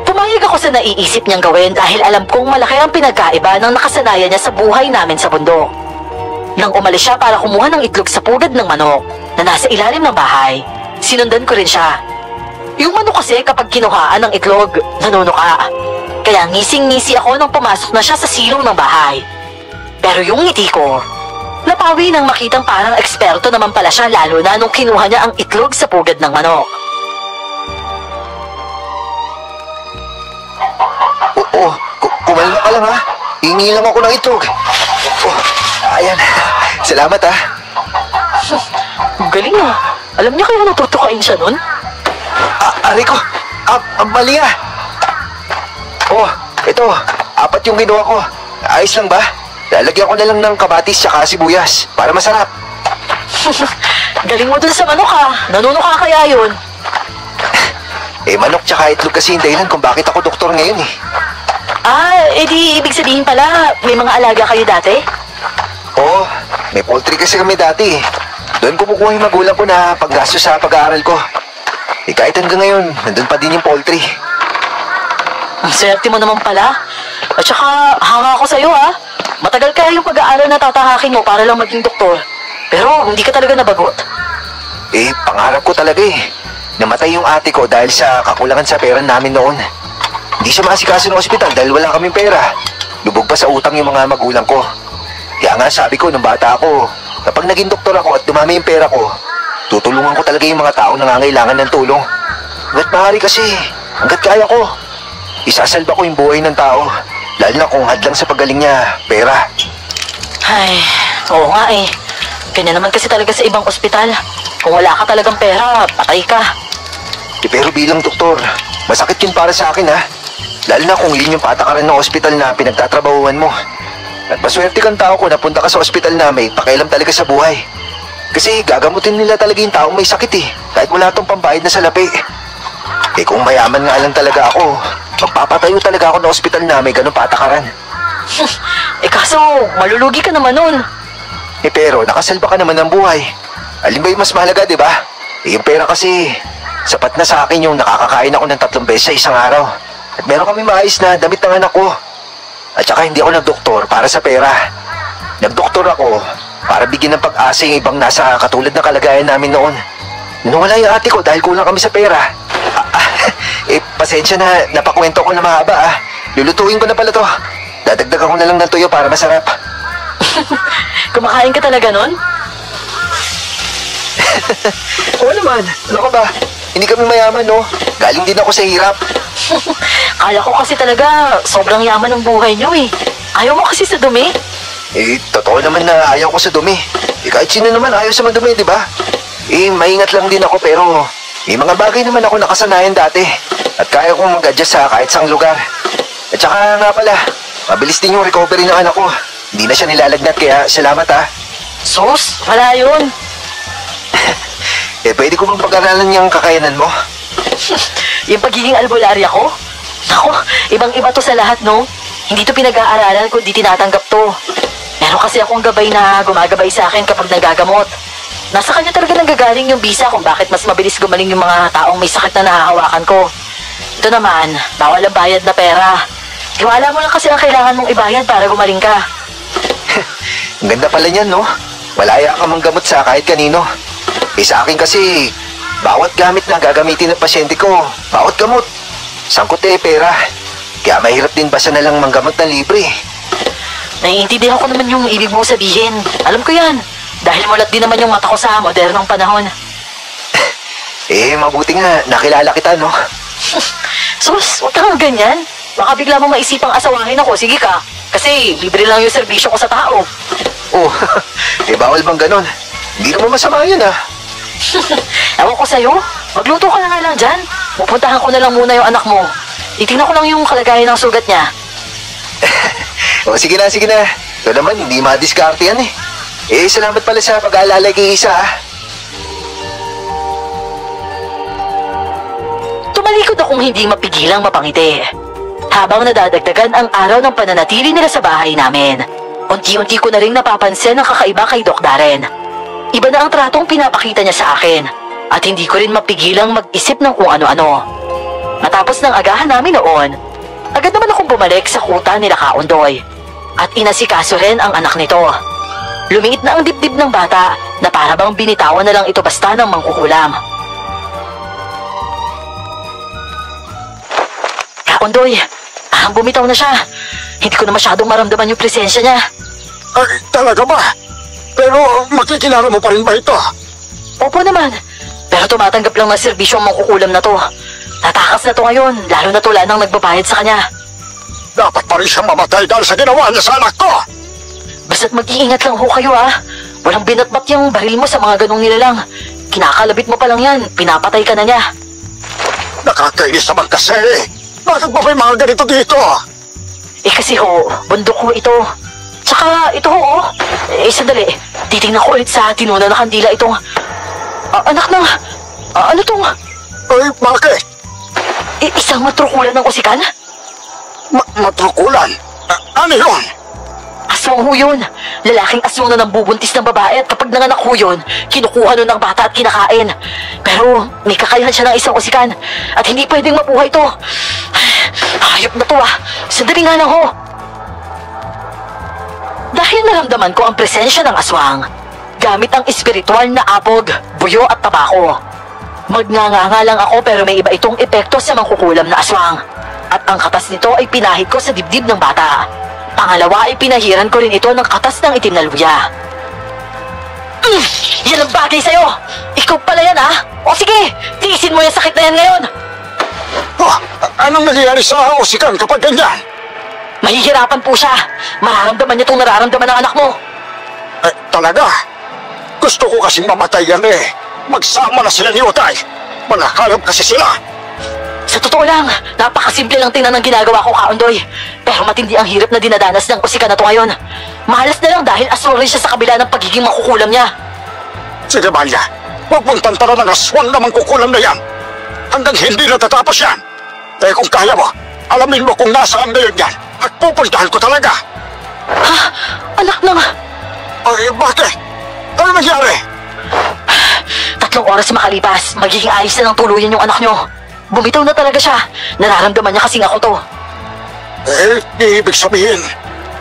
Pumayag ako sa naiisip niyang gawin dahil alam kong malaki ang pinagkaiba ng nakasanayan niya sa buhay namin sa bundok. Nang umalis siya para kumuha ng itlog sa pugad ng manok na nasa ilalim ng bahay, sinundan ko rin siya. Yung manok kasi kapag kinuhaan ng itlog, nanunuka. Kaya ngising-ngisi ako nang pumasok na siya sa silong ng bahay. Pero yung ngiti ko, napawi nang makitang parang eksperto naman pala siya lalo na nung kinuha niya ang itlog sa pugad ng manok. Kumalma ka lang ha. Hingi lang ako ng itlog. Ayan. Salamat ha. Galing ah. Alam niya kaya natutukain siya nun? Aray ko! Mali ah! Oh, ito. 4 yung ginawa ko. Ayos lang ba? Lalagyan ko na lang ng kamatis tsaka sibuyas para masarap. Galing mo dun sa manok ha. Nanuno ka kaya yun. Manok tsaka itlog kasi yung dahilan kung bakit ako doktor ngayon eh. Edi ibig sabihin pala, may mga alaga kayo dati? Oo, may poultry kasi kami dati eh. Doon kumukuha yung magulang ko na paggasto sa pag-aaral ko. Kahit hanggang ngayon, nandun pa din yung poultry. Ang swerte mo naman pala. At saka, hanga ako sa'yo ha. Matagal kaya yung pag-aaral na tatahakin mo para lang maging doktor. Pero hindi ka talaga nabagot. Pangarap ko talaga eh. Namatay yung ate ko dahil sa kakulangan sa pera namin noon. Hindi siya maasikaso ng ospital dahil wala kaming pera. Lubog pa sa utang yung mga magulang ko. Kaya nga sabi ko nung bata ako, kapag naging doktor ako at dumami yung pera ko, tutulungan ko talaga yung mga taong nangangailangan ng tulong. Hanggat maaari kasi, hanggat kaya ko, isasalba ko yung buhay ng tao. Lalo na kung hadlang sa paggaling niya, pera. Ay, oo nga eh. Ganyan naman kasi talaga sa ibang ospital. Kung wala ka talagang pera, patay ka. Pero bilang doktor, masakit yun para sa akin ha. Lalo na kung yun yung patakaran ng ospital na pinagtatrabahuan mo. At maswerte kang tao kung napunta ka sa ospital na may pakialam talaga sa buhay. Kasi gagamutin nila talaga yung taong may sakit eh, kahit wala tong pambayad na salapi. Kung mayaman nga lang talaga ako, magpapatayo talaga ako ng ospital na may ganun patakaran. Kaso, malulugi ka naman nun. Pero nakasalba ka naman ng buhay. Alin ba yung mas mahalaga, di ba? Yung pera kasi, sapat na sa akin yung nakakakain ako ng 3 beses sa isang araw. At meron kami maayos na damit ng anak ko. At saka hindi ako nagdoktor para sa pera. Nagdoktor ako para bigyan ng pag-asa yung ibang nasa katulad ng kalagayan namin noon. Nawala yung ate ko dahil kulang kami sa pera. Pasensya na napakwento ko na mahaba ah. Lulutuin ko na pala to. Dadagdagan ko na lang ng tuyo para masarap. Kumakain ka talaga nun? Oo naman. Ano ka ba? Hindi kami mayaman no. Galing din ako sa hirap. Kala ko kasi talaga sobrang yaman ng buhay nyo eh. Ayaw mo kasi sa dumi. Totoo naman na ayaw ko sa dumi. Kahit sino naman ayaw sa madumi, di ba? Maingat lang din ako pero may mga bagay naman ako nakasanayan dati. At kaya kong mag-adjust sa kahit saang lugar. At saka nga pala, mabilis din yung recovery ng anak ko. Hindi na siya nilalagnat kaya salamat ha. Sus, wala yun. Pwede ko bang pag-aralan yung kakayanan mo? Yung pagiging albularya ko? Naku, ibang-iba to sa lahat, no? Hindi to pinag-aaralan kundi tinatanggap to. Meron kasi akong gabay na gumagabay sa akin kapag nagagamot. Nasa kanya talaga nanggagaling yung bisa kung bakit mas mabilis gumaling yung mga taong may sakit na nahahawakan ko. Ito naman, bawal ang bayad na pera. Tiwala mo lang kasi ang kailangan mong ibayad para gumaling ka. Ang ganda pala niyan, no? Malaya ka mang gamot sa kahit kanino. Sa akin kasi, bawat gamit na gagamitin ng pasyente ko, bawat gamot, sangkot pera. Kaya mahirap din basta na lang manggamot na libre. Naiintindihan ko naman yung ibig mo sabihin. Alam ko yan. Dahil mulat din naman yung mata ko sa modernong panahon. Mabuti nga, nakilala kita, no? Sus, huwag kang ganyan. Baka bigla mo maisipang asawahin ako. Sige ka. Kasi libre lang yung serbisyo ko sa tao. Oh, bawal bang ganon? Hindi naman masama yun, ah. Ewan ko sa'yo. Magluto ka na nga lang dyan. Pupuntahan ko na lang muna yung anak mo. Titingnan ko lang yung kalagayan ng sugat niya. Sige na, sige na. Ito naman, hindi madiskarte yan eh. Salamat pala sa pag-aalala kay Isa, ah. Tumalikod akong hindi mapigilang mapangiti. Habang nadadagdagan ang araw ng pananatili nila sa bahay namin, unti-unti ko na rin napapansin ang kakaiba kay Doc Darren. Iba na ang tratong pinapakita niya sa akin at hindi ko rin mapigilang mag-isip ng kung ano-ano. Matapos ng agahan namin noon, agad naman akong bumalik sa kuta nila Kaundoy at inasikaso rin ang anak nito. Lumiit na ang dibdib ng bata na para bang binitawan na lang ito basta ng mangkukulam. Kaundoy, bumitaw na siya. Hindi ko na masyadong maramdaman yung presensya niya. Ay, talaga ba? Pero makikilala mo pa rin ba ito? Opo naman. Pero tumatanggap lang ng serbisyo ang mangkukulam na to. Tatakas na to ngayon, lalo na tula nang nagbabayad sa kanya. Dapat pa rin siyang mamatay dahil sa ginawa niya sa anak ko! Basta't mag-iingat lang ho kayo ha. Walang binatbat yung baril mo sa mga ganong nilalang. Kinakalabit mo pa lang yan, pinapatay ka na niya. Nakakainis naman kasi. Bakit ba may mga ganito dito? Kasi ho, bundok ho ito. Tsaka ito ho, sandali. Titingnan ko ulit sa tinuna na kandila itong... anak ng... ano tong... Ay, bakit? Isang matrukulan ng usikan? Matrukulan? Ano yun? Aswang ho yun. Lalaking aswang na nambubuntis ng babae at kapag nanganak ho yun, kinukuha nun ng bata at kinakain. Pero may kakayahan siya ng isang usikan at hindi pwedeng mabuhay ito. Hayop na to Sandali nga lang ho. Dahil naramdaman ko ang presensya ng aswang, gamit ang espiritual na apog, buyo at tabako. Magnganganga lang ako pero may iba itong epekto sa mangkukulam na aswang. At ang katas nito ay pinahid ko sa dibdib ng bata. Pangalawa ay pinahiran ko rin ito ng katas ng itim na luya. Yan ang bagay sa'yo! Ikaw pala yan O sige, tiisin mo yung sakit na yan ngayon! Anong nangyayari sa usikan kapag ganyan? Mahihirapan po siya. Mararamdaman niya itong nararamdaman ng anak mo. Talaga? Gusto ko kasing mamatay yan Magsama na sila ni Utay. Manakalap kasi sila. Sa totoo lang, napakasimple lang tingnan ng ginagawa ko, Kaundoy. Pero matindi ang hirap na dinadanas ng usikan na to ngayon. Malas na lang dahil aswang rin siya sa kabila ng pagiging makukulam niya. Sige, Malia. Huwag mong tantaran ng aswang na mangkukulam na yan. Hanggang hindi natatapos yan. Kung kaya mo, alamin mo kung nasaan ngayon yan. At pupuntahan ko talaga. Anak ng... bakit? Ano nangyari? 3 oras makalipas, magiging ayos na ng tuluyan yung anak nyo. Bumitaw na talaga siya. Nararamdaman niya kasing ako to. Ibig sabihin,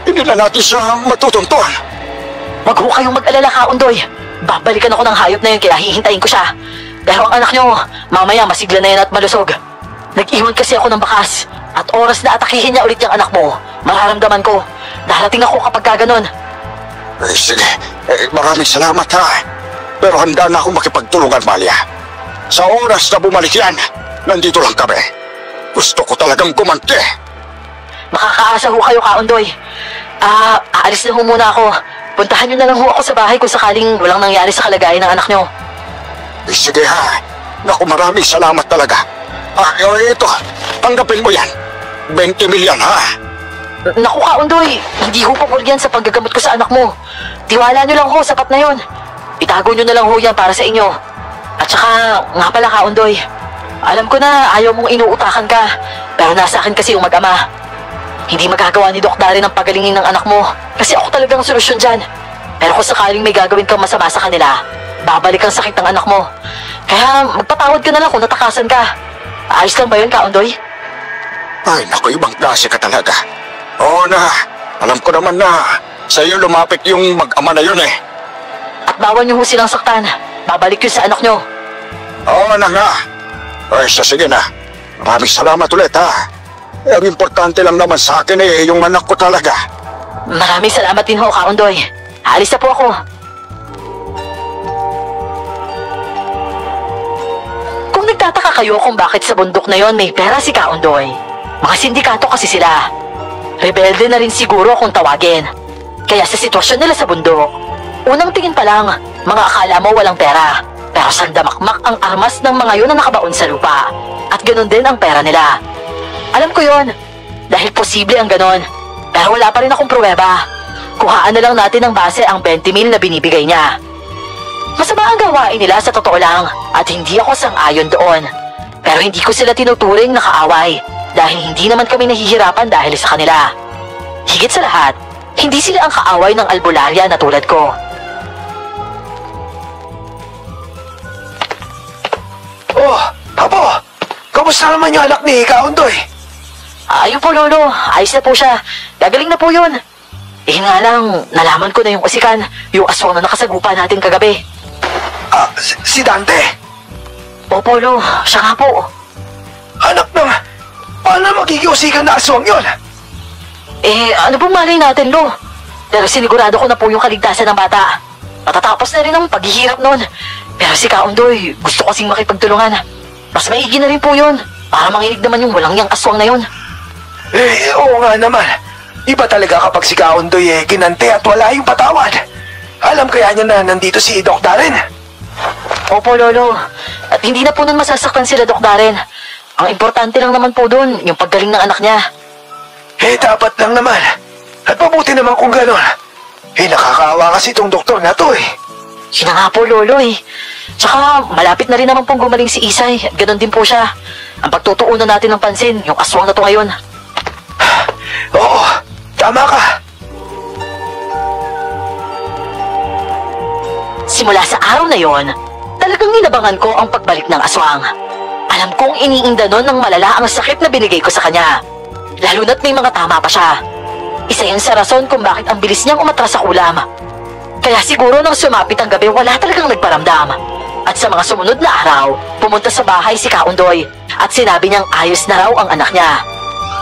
hindi na natin siya matutunton. Wag ho kayong mag-alala, Kaundoy. Babalikan ako ng hayop na yun kaya hihintayin ko siya. Pero ang anak nyo, mamaya masigla na yan at malusog. Nag-iwan kasi ako ng bakas. At oras na atakihin niya ulit yung anak mo, mararamdaman ko. Darating ako kapag gano'n. Sige, maraming salamat Pero handa na akong makipagtulungan, Malia. Sa oras na bumalik yan, nandito lang kami. Gusto ko talagang gumanti. Makakaasa ho kayo, Kaundoy. Aalis na ho muna ako. Puntahan nyo na lang ho ako sa bahay kung sakaling walang nangyari sa kalagayan ng anak nyo. Sige Naku, maraming salamat talaga. Ito, tanggapin mo yan. 20 milyon Naku, Kaundoy, hindi ho pupul yan sa paggagamot ko sa anak mo. Tiwala nyo lang ho, sapat na yun. Itago nyo na lang ho yan para sa inyo. At saka, nga pala, Kaundoy, alam ko na ayaw mong inuutakan ka, pero nasa akin kasi yung mag-ama. Hindi magagawa ni Doc Darren ang pagalingin ng anak mo kasi ako talagang solusyon dyan. Pero kung sakaling may gagawin kang masama sa kanila, babalik ang sakit ng anak mo. Kaya magpatawad ka na lang kung natakasan ka. Ayos lang ba yun, Kaundoy? Ay, naku, ibang klase ka talaga. Oo na, alam ko naman na sa iyo lumapit yung mag-ama na yun At bawal niyo ho silang saktan. Babalik yun sa anak nyo. Oo na nga. Ay, sige na. Maraming salamat ulit Ang importante lang naman sa akin yung anak ko talaga. Maraming salamat din ho, Kaundoy. Alis na po ako. Kung nagtataka kayo kung bakit sa bundok na yon may pera si Kaundoy, mga sindikato kasi sila. Rebelde na rin siguro kung tawagin. Kaya sa sitwasyon nila sa bundok, unang tingin pa lang, mga akala mo walang pera. Pero sandamakmak ang armas ng mga yun na nakabaon sa lupa. At ganun din ang pera nila. Alam ko yon, dahil posible ang ganon. Pero wala pa rin akong pruweba. Kuhaan na lang natin ng base ang 20 mil na binibigay niya. Masama ang gawain nila sa totoo lang at hindi ako sang-ayon doon. Pero hindi ko sila tinuturing na kaaway dahil hindi naman kami nahihirapan dahil sa kanila. Higit sa lahat, hindi sila ang kaaway ng albularya na tulad ko. Apo! Kamusta naman yung anak ni Kaundoy? Ayun po, Lolo. Ayos na po siya. Gagaling na po yun. Nga lang, nalaman ko na yung usikan, yung aswang na nakasagupa natin kagabi. Si Dante? Opo, Lo. Siya nga po. Anak ng... Paano magiging usikan na aswang yun? Ano pong malay natin, Lo? Pero sinigurado ko na po yung kaligtasan ng bata. Matatapos na rin ang paghihirap nun. Pero si Kaundoy, gusto kasing makipagtulungan. Mas maigi na rin po yun. Para manginig naman yung walang yang aswang na yun. Oo nga naman. Iba talaga kapag si Kaundoy kinante at wala yung patawad. Alam kaya niya na nandito si Doc Darren? Opo, Lolo. At hindi na po nun masasaktan sila, Doc Darren. Ang importante lang naman po doon, yung paggaling ng anak niya. Eh, dapat lang naman. At mabuti naman kung gano'n. Eh, nakakaawa kasi itong doktor na to eh. Yun na nga po, Lolo eh. Tsaka, malapit na rin naman pong gumaling si Isay. At ganon din po siya. Ang pagtutuunan natin ng pansin, yung aswang na to ngayon. Oo, tama ka. Simula sa araw na yon, talagang ninabangan ko ang pagbalik ng aswang. Alam kong iniinda nun ng malala ang sakit na binigay ko sa kanya. Lalo na't may mga tama pa siya. Isa yan sa rason kung bakit ang bilis niyang umatras sa ulam. Kaya siguro nang sumapit ang gabi, wala talagang nagparamdam. At sa mga sumunod na araw, pumunta sa bahay si Kaundoy at sinabi niyang ayos na raw ang anak niya.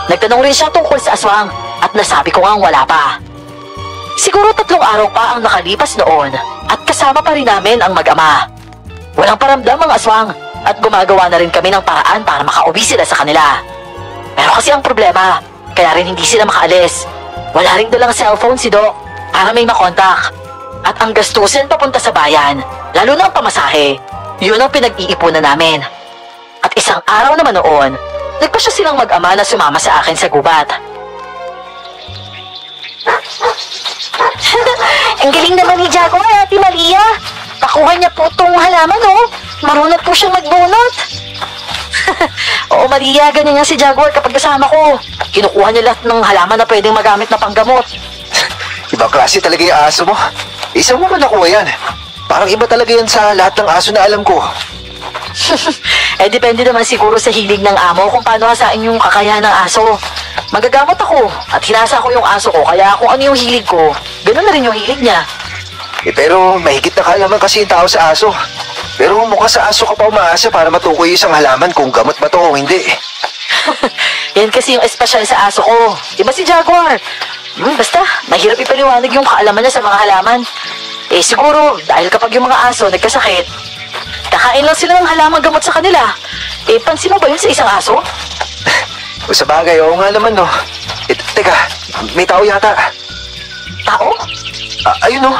Nagtanong rin siya tungkol sa aswang at nasabi ko ngang wala pa. Siguro 3 araw pa ang nakalipas noon at kasama pa rin namin ang mag-ama. Walang paramdam ang aswang at gumagawa na rin kami ng paraan para makauwi sila sa kanila. Pero kasi ang problema, kaya rin hindi sila makaalis. Wala rin dalang cellphone si Doc para may makontak. At ang gastusin papunta sa bayan, lalo na ang pamasahe, yun ang pinag-iipunan namin. At isang araw naman noon, nagpasya silang mag-ama na sumama sa akin sa gubat. Ang galing naman ni Jaguar, Ate Maria. Pakuha niya po itong halaman, oh. Marunong po siyang magbunot. Oo, Maria, ganyan nga si Jaguar kapag kasama ko. Kinukuha niya lahat ng halaman na pwedeng magamit na panggamot. Ibang klase talaga yung aso mo. Isang mo man nakuha yan. Parang iba talaga yan sa lahat ng aso na alam ko. Eh, depende naman siguro sa hilig ng amo kung paano hasain yung kakayahan ng aso. Magagamot ako at hinasa ko yung aso ko, kaya kung ano yung hilig ko, ganun na rin yung hilig niya. Eh, pero mahigit na kaalaman kasi yung tao sa aso. Pero mukha sa aso ka pa umaasa para matukoy isang halaman kung gamot ba to o hindi. Yan kasi yung espesyal sa aso ko. Diba si Jaguar? Basta, mahirap ipaliwanag yung kaalaman niya sa mga halaman. Eh siguro, dahil kapag yung mga aso nagkasakit, kakain lang sila ng halamang gamot sa kanila. Eh, pansin mo ba yun sa isang aso? O sa bagay, oo nga naman no. Eh, teka, may tao yata. Tao? Ayun no.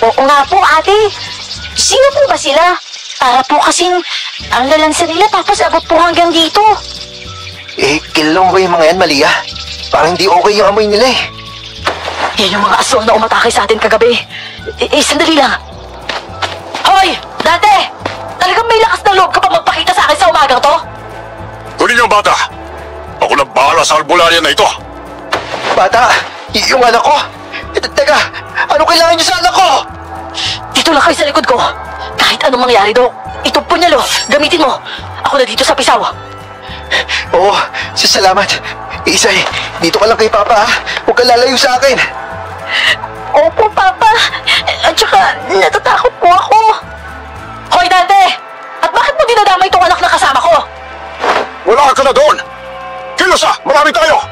Oo nga po, ate. Sino po ba sila? Para po kasing ang lalansa nila tapos abot po hanggang dito. Eh, kilala mo ba yung mga yan, Malia? Parang hindi okay yung amoy nila eh. Yan yung mga aswang na umatake sa atin kagabi. Sandali lang. Hoy! Dante! Talagang may lakas na loob ka pa magpakita sa akin sa umagang to? Kunin niyo ang bata. Ako na bahala sa albularya na ito. Bata, yung anak ko. Teka, ano kailangan niyo sa anak ko? Dito lang kayo sa likod ko. Kahit anong mangyari, Dok. Ito punyalo. Gamitin mo. Ako na dito sa pisaw. Oo, salamat. Isay, dito ka lang kay Papa ha. Huwag ka lalayo sa akin. Opo, Papa. At saka, natatakot po ako. Hoy, Dante! At bakit mo dinadama itong anak na kasama ko? Wala ka na doon. Kilusa, marami tayo.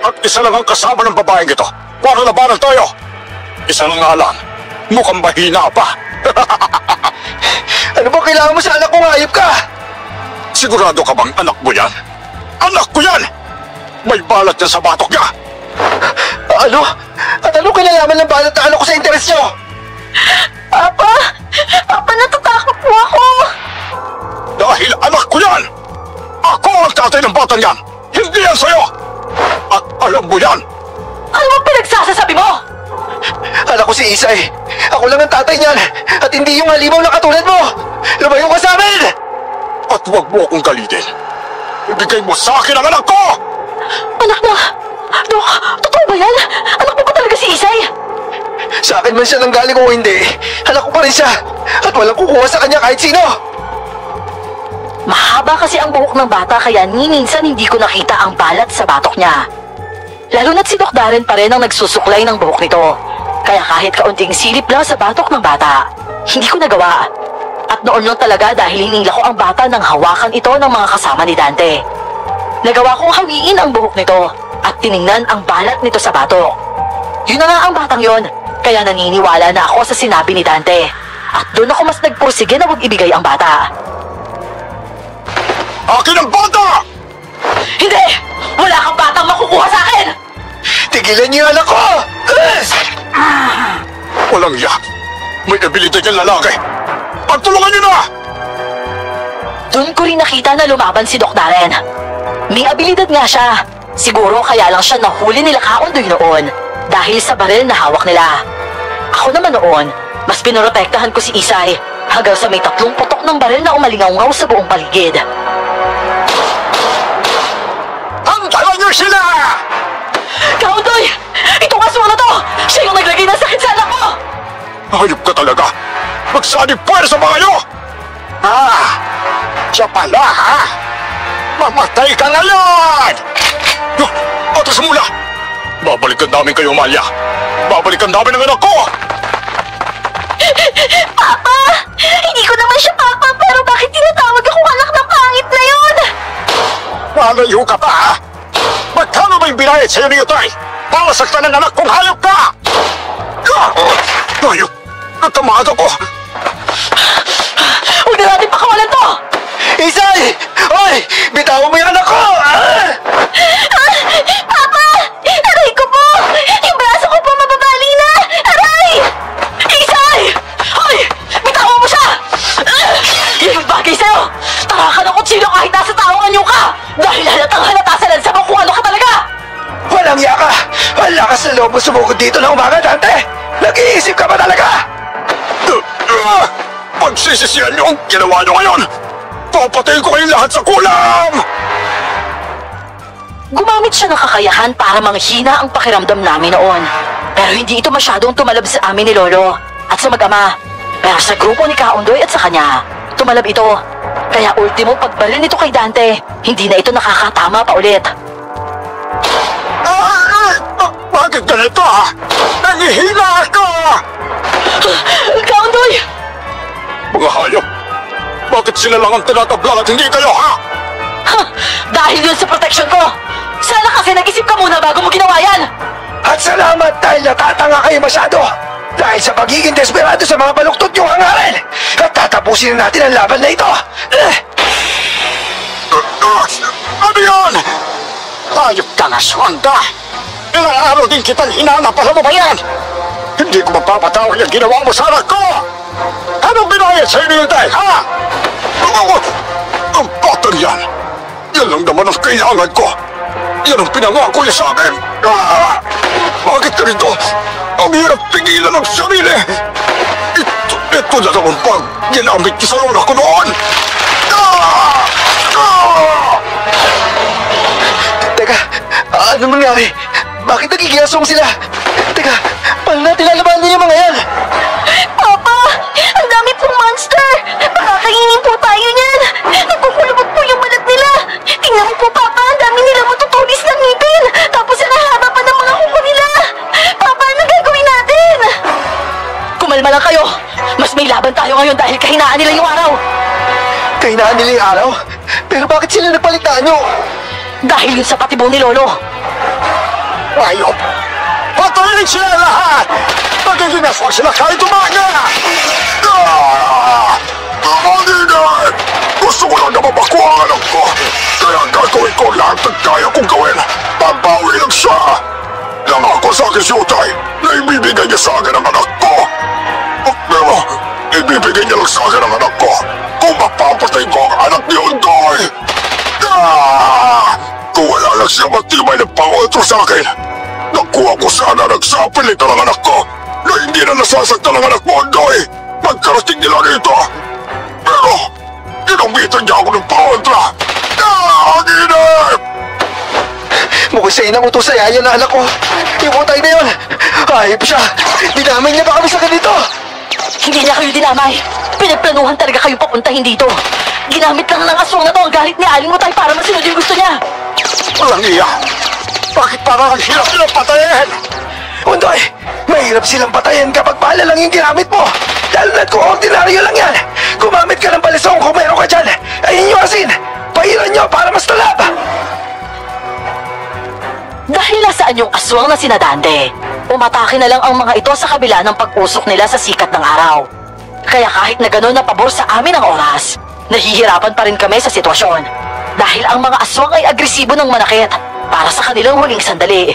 At isa lang ang kasama ng babaeng ito. Para labanan tayo. Isa lang nga lang. Mukhang mahina pa. Ano ba kailangan mo sa anak ko? Hayop ka! Sigurado ka bang anak mo yan? Anak ko yan! May balat niya sa batok niya! Ano? At ano kinalaman ng balat na anak ko sa interes niyo? Papa! Papa, natatakot po ako. Dahil anak ko yan! Ako ang tatay ng bata niyan! Hindi yan sa'yo! At alam mo yan! Ano bang pinagsasasabi mo? Anak ko si Isay. Ako lang ang tatay niyan. At hindi yung halimaw na katulad mo. Lumayo ka sa amin! At huwag mo akong galitin. Ibigay mo sa akin ang anak ko! Anak na! Dok, totoo ba yan? Anak mo ba talaga si Isay? Sa akin man siya nang galing o hindi, anak ko pa rin siya. At walang kukuha sa kanya kahit sino. Mahaba kasi ang buhok ng bata kaya minsan hindi ko nakita ang balat sa batok niya. Lalo na't si Doc Darren pa rin ang nagsusuklay ng buhok nito. Kaya kahit kaunting silip lang sa batok ng bata, hindi ko nagawa. At noon lang talaga dahil hinila ko ang bata nang hawakan ito ng mga kasama ni Dante. Nagawa kong hawiin ang buhok nito at tiningnan ang balat nito sa batok. Yun na nga ang batang yon, kaya naniniwala na ako sa sinabi ni Dante. At doon ako mas nagpursige na huwag ibigay ang bata. Akin ang bata! Hindi! Wala kang batang makukuha sa akin! Tigilan niyo yung anak ko! Walang iyak. May abilidad yung lalaki. Pagtulungan niyo na! Doon ko rin nakita na lumaban si Doc Darren. May abilidad nga siya. Siguro kaya lang siya nahuli nila Kaundoy noon dahil sa baril na hawak nila. Ako naman noon, mas pinoprotektahan ko si Isay hanggang sa may 3 putok ng baril na umalingaw-ngaw sa buong paligid. Hantalan niyo sila! Kaundoy! Itong aswang na to! Siya yung naglagay ng sakit sa anak ko! Hayop ka talaga! Magsanib puwersa sa mga nyo! Siya pala, ha? Mamatay ka ngayon! Atas mula! Babalikan namin kayo, Amalia! Babalikan namin ang anak ko! Papa! Hindi ko naman siya papa, pero bakit tinatawag akong anak ng pangit na yun? Malayo ka pa, ha? Magkano ba yung binayad sa'yo ni Utay? Para saktan ng anak kong hayop ka! Hayop! Natamaan ako! Huwag na natin pakawalan to! Isay! Hoy! Bitawan mo yung anak ko! Papa! Aray ko po! Yung braso ko po mababali na! Aray! Isay! Hoy! Bitawan mo siya! Yan yung bagay sa'yo! Tara ka ng kutsilo kahit nasa taong anyo ka! Dahil halatang halata sa lansa mo kung ano ka talaga! Walang yaka! Wala ka sa loob mo sumugod dito ng umaga, Dante! Nag-iisip ka ba talaga? Pagsisisihan niyo ang ginawa niyo ngayon! Papatayin ko kayong lahat sa kulam! Gumamit siya ng kakayahan para manghina ang pakiramdam namin noon. Pero hindi ito masyadong tumalab sa amin ni Lolo at sa mag-ama. Pero sa grupo ni Kaundoy at sa kanya, tumalab ito. Kaya ultimo pagbaril nito kay Dante, hindi na ito nakakatama pa ulit. Bakit ganito, ha? Nangihina ako! Kaundoy! Mga hayop! Bakit sila lang ang tinatablang at hindi kayo, ha? Ha! Dahil yun sa proteksyon ko! Sana kasi nag-isip ka muna bago mo ginawa yan! At salamat dahil natatanga kayo masyado! Dahil sa pagiging desperado sa mga baluktot niyong hangarin! At tatapusin na natin ang laban na ito! Ano yan? Hayop ka na, Swanda! Ilang araw din kitang hinanap, alam mo ba yan? Hindi ko mapapatawag yung ginawa mo sa anak ko! Anong binayad sa inyo yun, Tay, ha? Ang bata yan! Yan lang naman ang kailangan ko! Yan ang pinangako niya sa akin! Bakit ganito? Ang hirap pigilan ng sarili! Ito na naman pag ginamit niya sa lola ko noon! Teka, ano nangyari? Bakit nagigiyasong sila? Teka, paano natin lalabanan yung mga yan? Papa! Ang dami pong monster! Makakainin po tayo niyan! Nagkukulubot po yung balat nila! Tingnan mo po, Papa! Ang dami nila matutulis ng ngipin! Tapos ang haba pa ng mga kuko nila! Papa, ano gagawin natin? Kumalma lang kayo! Mas may laban tayo ngayon dahil kahinaan nila yung araw! Kahinaan nila yung araw? Pero bakit sila nagpalitaan nyo? Dahil yun sa patibong ni Lolo! Hayop! Patayin sila lahat! Magiging aswang sila kahit umaga! Maninay! Gusto ko lang na mabakuha ang anak ko! Kaya gagawin ko lahat ng kaya kong gawin! Babawi lang siya! Nangako sa akin si Utay na ibibigay niya sa akin ang anak ko! Pero ibibigay niya lang sa akin ang anak ko kung mapapatay ko ang anak ni Undoy! Kung wala lang siya matibay na pangotro sa akin, nakuha ko sana nagsapilit ang anak ko na hindi na nasasaktan ang anak mo, Undoy! Pagkarating nila rito! Pero, ginamitan niya ako ng pangontra! Ginip! Mukhang sa'yo nang utos sa yaya na anak ko. Yung Utay na yun! Hayop siya! Dinamay niya ba kami sa ganito? Hindi niya kayo dinamay! Pinagplanuhan talaga kayong papuntahin dito! Ginamit lang ng aswang na to ang galit ni Aling Utay para masunod yung gusto niya! Walang iya! Bakit parang ang hirap nilang patayin? Undoy, mahirap silang patayin kapag bala lang yung ginamit mo. Lalo na't kung ordinaryo lang yan. Gumamit ka ng balisong kung meron ka dyan. Ayun yung asin. Pahiran nyo para mas talab. Dahil nasaan yung aswang na sinadante, umatake na lang ang mga ito sa kabila ng pag-usok nila sa sikat ng araw. Kaya kahit na gano'n na pabor sa amin ang oras, nahihirapan pa rin kami sa sitwasyon. Dahil ang mga aswang ay agresibo ng manakit para sa kanilang huling sandali.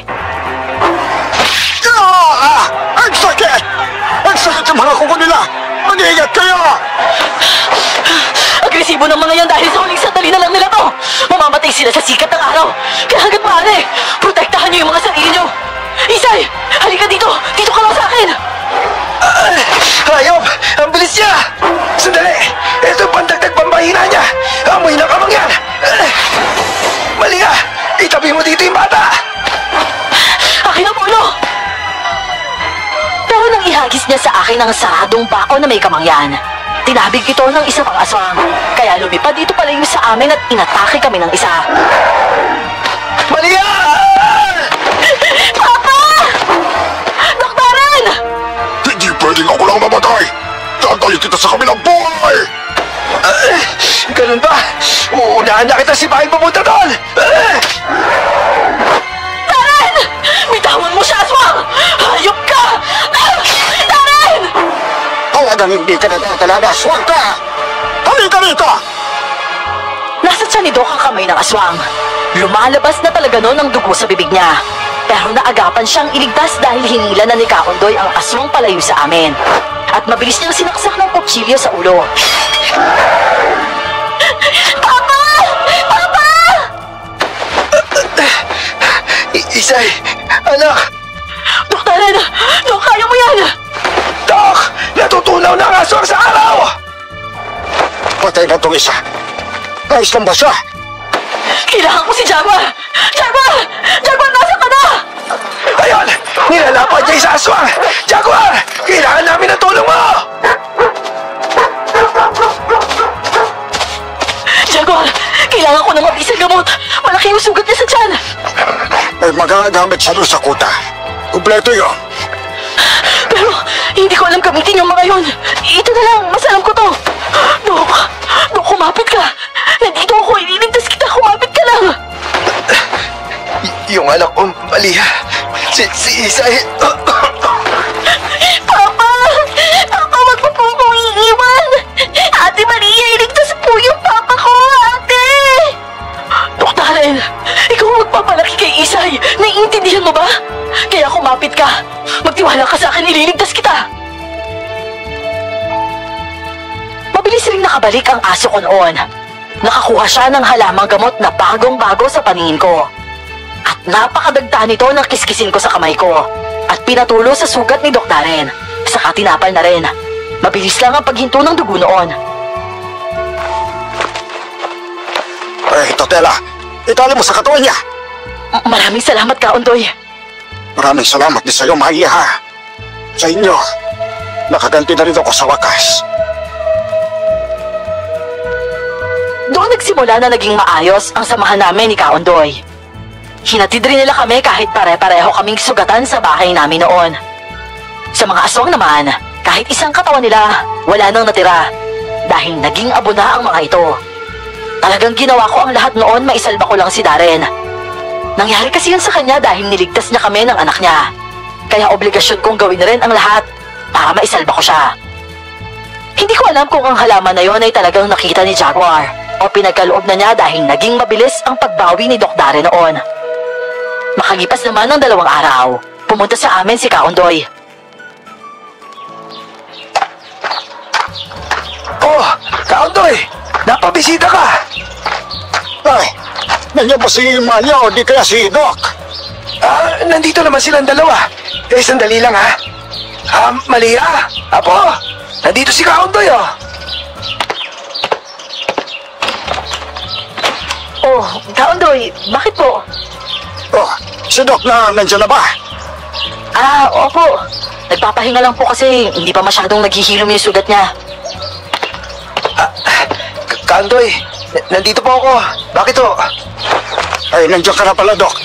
Ang sakit! Ang sakit yung mga kuko nila! Mag-iingat kayo! Agresibo ng mga yan yan dahil sa huling sandali na lang nila to. Mamamatay sila sa sikat ng araw. Kaya hanggat maaari, protektahan niyo yung mga sarili niyo. Isay, halika dito. Dito ka lang sa akin. Hayop! Ang bilis niya! Sandali! Ito yung pandagdag pambahina niya! Amoy na kamang yan! Mali ka! Itabi mo dito yung bata! Akin ang ulo! Pero nang ihagis niya sa akin ang saradong bao na may kamangyan, tinabig ito ng isa pang aswang. Kaya lumipad dito palayo sa amin at inatake kami ng isa. Mali ka! Papa! Doktoran! Hindi pwedeng ako lang mamatay! Tatay kita sa kabilang buhay! Ganun ba? Uunahan na kita si Bahay papunta doon! Darren! Bitawan mo siya, aswang! Hayop ka! Darren! Talagang hindi ka natalaga, aswang ka! Halika rito! Nasa tiyan ni Doc ang kamay ng aswang. Lumalabas na talaga noon ang dugo sa bibig niya. Pero naagapan siyang iligtas dahil hinila na ni Kaondoy ang aswang palayo sa amin. At mabilis niyang sinaksak ng kutsilyo sa ulo. Papa! Papa! Isay! Anak! Doktoran! Dok, kaya mo yan! Doc! Natutunaw na ang aswang sa araw! Patay na itong isa. Ayos lang ba siya? Kailangan ko si Jaguar! Jaguar! Jaguar, nasa ka na? Ayun! Nilalapad niya sa aswang! Jaguar! Kailangan namin ng tulong mo! Jaguar! Kailangan ko ng mabisang gamot! Malaki yung sugat niya sa tiyan! Ay magagamit siya doon sa kuta. Kumpleto yun. Pero hindi ko alam gamitin yung mga yun. Ito na lang, mas alam ko to. Dok, kumapit ka. Nandito ako, ililigtas kita, kumapit ka lang. Yung anak ko, mali. Si Isay... Papa! Papa, wag mo po akong iiwan! Ate Maria, iligtas po yung papa ko, ate! Doktoran, ikaw ang magpapalaki kay Isay. Naiintindihan mo ba? Kaya kumapit ka. Magtiwala ka sa akin, ililigtas kita. Mabilis ring nakabalik ang aso ko noon. Nakakuha siya ng halamang gamot na bagong-bago sa paningin ko. At napakadagta nito ng kiskisin ko sa kamay ko. At pinatulo sa sugat ni Doc Darren. Saka tinapal na rin. Mabilis lang ang paghinto ng dugo noon. Ay, Totela, itali mo sa katawan niya. Maraming salamat, Kaondoy. Maraming salamat din sa iyo, Maya, ha? Sa inyo, nakaganti na rin ako sa wakas. Doon nagsimula na naging maayos ang samahan namin ni Kaondoy. Hinatid rin nila kami kahit pare-pareho kaming sugatan sa bahay namin noon. Sa mga aswang naman, kahit isang katawan nila, wala nang natira dahil naging abo na ang mga ito. Talagang ginawa ko ang lahat noon, maisalba ko lang si Darren. Nangyari kasi yun sa kanya dahil niligtas niya kami ng anak niya. Kaya obligasyon kong gawin rin ang lahat para maisalba ko siya. Hindi ko alam kung ang halaman na yon ay talagang nakita ni Jaguar o pinagkaloob na niya dahil naging mabilis ang pagbawi ni Doc Darren noon. Makalipas naman ng 2 araw, pumunta sa amin si Kaondoy. Oh! Kaondoy! Napabisita ka! Ay, nandiyan ba si Maya o di kaya si Doc? Nandito naman silang dalawa. Sandali lang ha. Malia! Apo! Nandito si Kaondoy oh! Oh, Kaondoy, bakit po? Oh, si Doc na nandiyan na ba? Opo. Nagpapahinga lang po kasi hindi pa masyadong naghihilom yung sugat niya. Kaondoy, nandito po ako. Bakit ho? Ay, nandiyan ka na pala, Doc.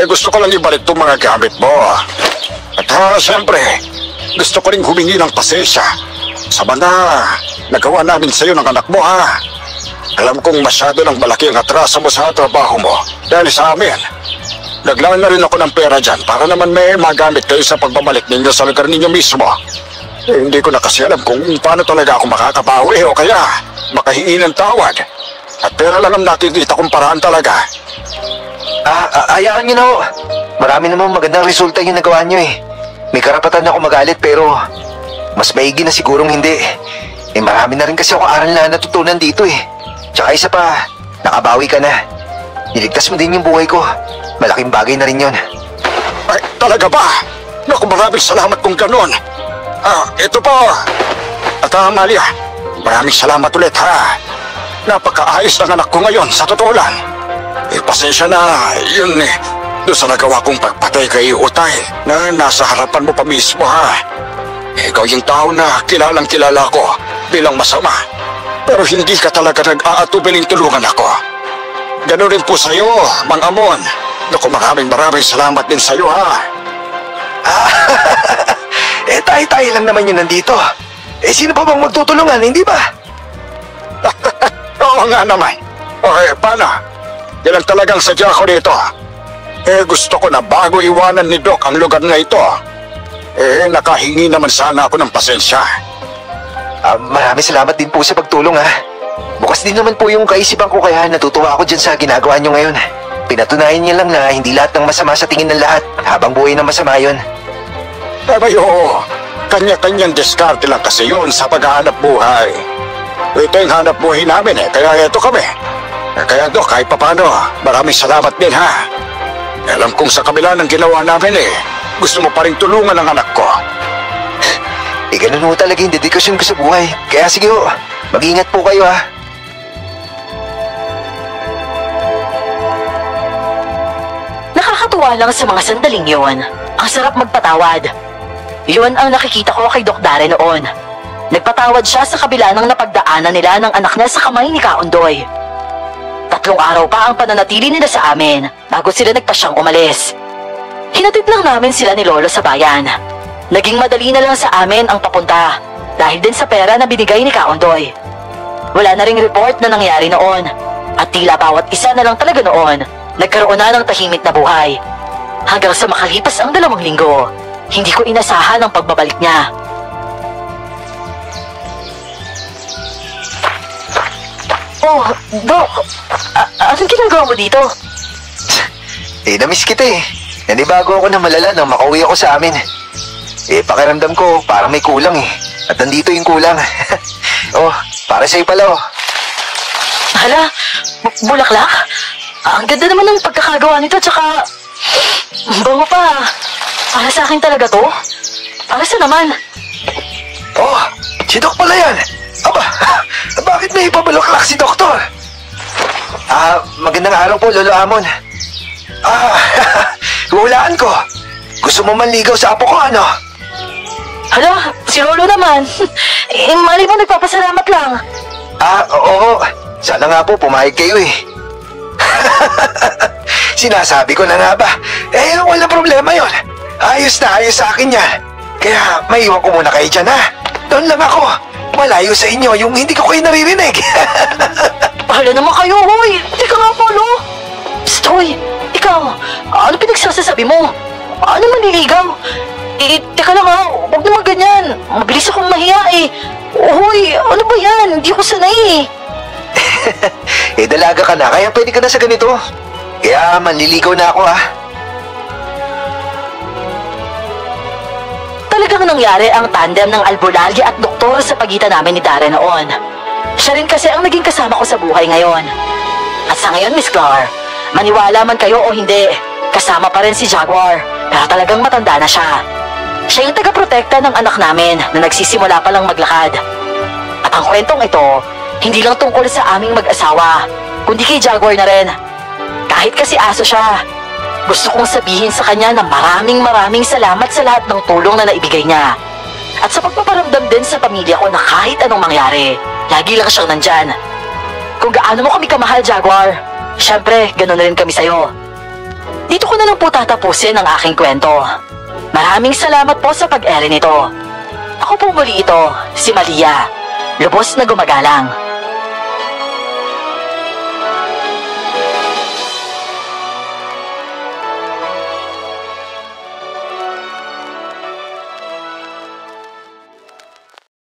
Gusto ko lang ibalik itong mga gamit mo. At siyempre, gusto ko rin humingi ng pasensya sa mga nagawa namin sa'yo ng anak mo, ha? Alam kong masyado ng malaki ang atraso mo sa trabaho mo dahil sa amin. Naglaan na rin ako ng pera dyan para naman may magamit kayo sa pagbabalik ninyo sa lugar ninyo mismo. Hindi ko na kasi alam kung paano talaga ako makakabawi o kaya makahingi ng tawad. At pera lang ang nakikita kong paraan talaga. Hayaan nyo na ho. Marami namang magandang resulta yung nagawa nyo eh. May karapatan ako magalit pero mas maigi na sigurong hindi. Marami na rin kasi ako aral na natutunan dito eh. Tsaka isa pa, nakabawi ka na. Niligtas mo din yung buhay ko. Malaking bagay na rin yun. Ay, talaga ba? Naku, maraming salamat kung ganon. Ito po. At Amalia, maraming salamat ulit ha. Napakaayos ng anak ko ngayon, sa totoo lang. Pasensya na, yun doon sa nagawa kong pagpatay kay Utay na nasa harapan mo pa mismo ha. Ikaw yung tao na kilalang kilala ko bilang masama. Pero hindi ka talaga nag-aatubiling tulungan ako. Ganon rin po sa'yo, Mang Amon. Naku, maraming salamat din sa'yo ha. Tayo-tayo lang naman yun nandito. Sino pa bang magtutulungan, hindi ba? Oo nga naman. Okay, paano? Yan lang talagang sadya ko dito. Gusto ko na bago iwanan ni Doc ang lugar na ito, nakahingi naman sana ako ng pasensya. Maraming salamat din po sa pagtulong ha. Bukas din naman po yung kaisipan ko kaya natutuwa ako dyan sa ginagawa nyo ngayon. Pinatunayan niya lang na hindi lahat ng masama sa tingin ng lahat habang buhay ng masama yun. Oo, kanya-kanyang diskarte lang kasi yun sa paghahanap buhay. Ito yung hanap buhay namin kaya ito kami. Kaya Doc, kahit papano, maraming salamat din ha. Alam kong sa kabila ng ginawa namin gusto mo pa rin tulungan ang anak ko. Ganun mo talaga yung dedikasyon ko sa buhay. Kaya sige ho, mag-ingat po kayo ha. Nakakatuwa lang sa mga sandaling yon. Ang sarap magpatawad. Yun ang nakikita ko kay Doc Darren noon. Nagpatawad siya sa kabila ng napagdaanan nila ng anak niya sa kamay ni Kaundoy. 3 araw pa ang pananatili nila sa amin bago sila nagpasyang umalis. Hinatid lang namin sila ni Lolo sa bayan. Naging madali na lang sa amin ang papunta dahil din sa pera na binigay ni Kaundoy. Wala na ring report na nangyari noon at tila bawat isa na lang talaga noon nagkaroon na ng tahimik na buhay. Hanggang sa makalipas ang 2 linggo, hindi ko inasahan ang pagbabalik niya. Oh, Doc, anong ginagawa mo dito? Namiss kita Nanibago ako na malala nang makauwi ako sa amin. Pakiramdam ko parang may kulang At nandito yung kulang. Oh, para sa'yo pala Hala, bulaklak? Ang ganda naman ng pagkakagawa nito, tsaka bango pa. Para sa akin talaga to? Para sa naman? Oh, si Doc pala yan. Aba, bakit may ipabulaklak si Doktor? Magandang araw po, Lolo Amon. Hulaan ko. Gusto mo manligaw sa apo ko, ano? Hala, si Lolo naman. Mali mo nagpapasalamat lang. Oo. Sana nga po pumayag kayo Sinasabi ko na nga ba? Wala problema yon. Ayos na ayos sa akin yan. Kaya maiwan ko muna kayo dyan ha. Doon lang ako. Malayo sa inyo yung hindi ko kayo naririnig. Hala naman kayo, hoy. Teka nga po, Lo. Psst, hoy. Ikaw, ano pinagsasabi mo? Ano maniligaw? Teka lang ha. Huwag naman ganyan. Mabilis akong mahiya Hoy, ano ba yan? Hindi ko sanay dalaga ka na. Kaya pwede ka na sa ganito. Kaya manliligaw na ako ha. Talagang nangyari ang tandem ng albularya at doktor sa pagitan namin ni Darren noon. Siya rin kasi ang naging kasama ko sa buhay ngayon. At sa ngayon, Miss Clar, maniwala man kayo o hindi, kasama pa rin si Jaguar, pero talagang matanda na siya. Siya yung taga-protekta ng anak namin na nagsisimula pa lang maglakad. At ang kwentong ito, hindi lang tungkol sa aming mag-asawa, kundi kay Jaguar na rin. Kahit kasi aso siya, gusto kong sabihin sa kanya na maraming salamat sa lahat ng tulong na naibigay niya. At sa pagpaparamdam din sa pamilya ko na kahit anong mangyari, lagi lang siyang nandyan. Kung gaano mo kami kamahal, Jaguar, syempre, ganun na rin kami sa'yo. Dito ko na lang po tatapusin ang aking kwento. Maraming salamat po sa pag-ere nito. Ako po muli ito, si Malia, lubos na gumagalang.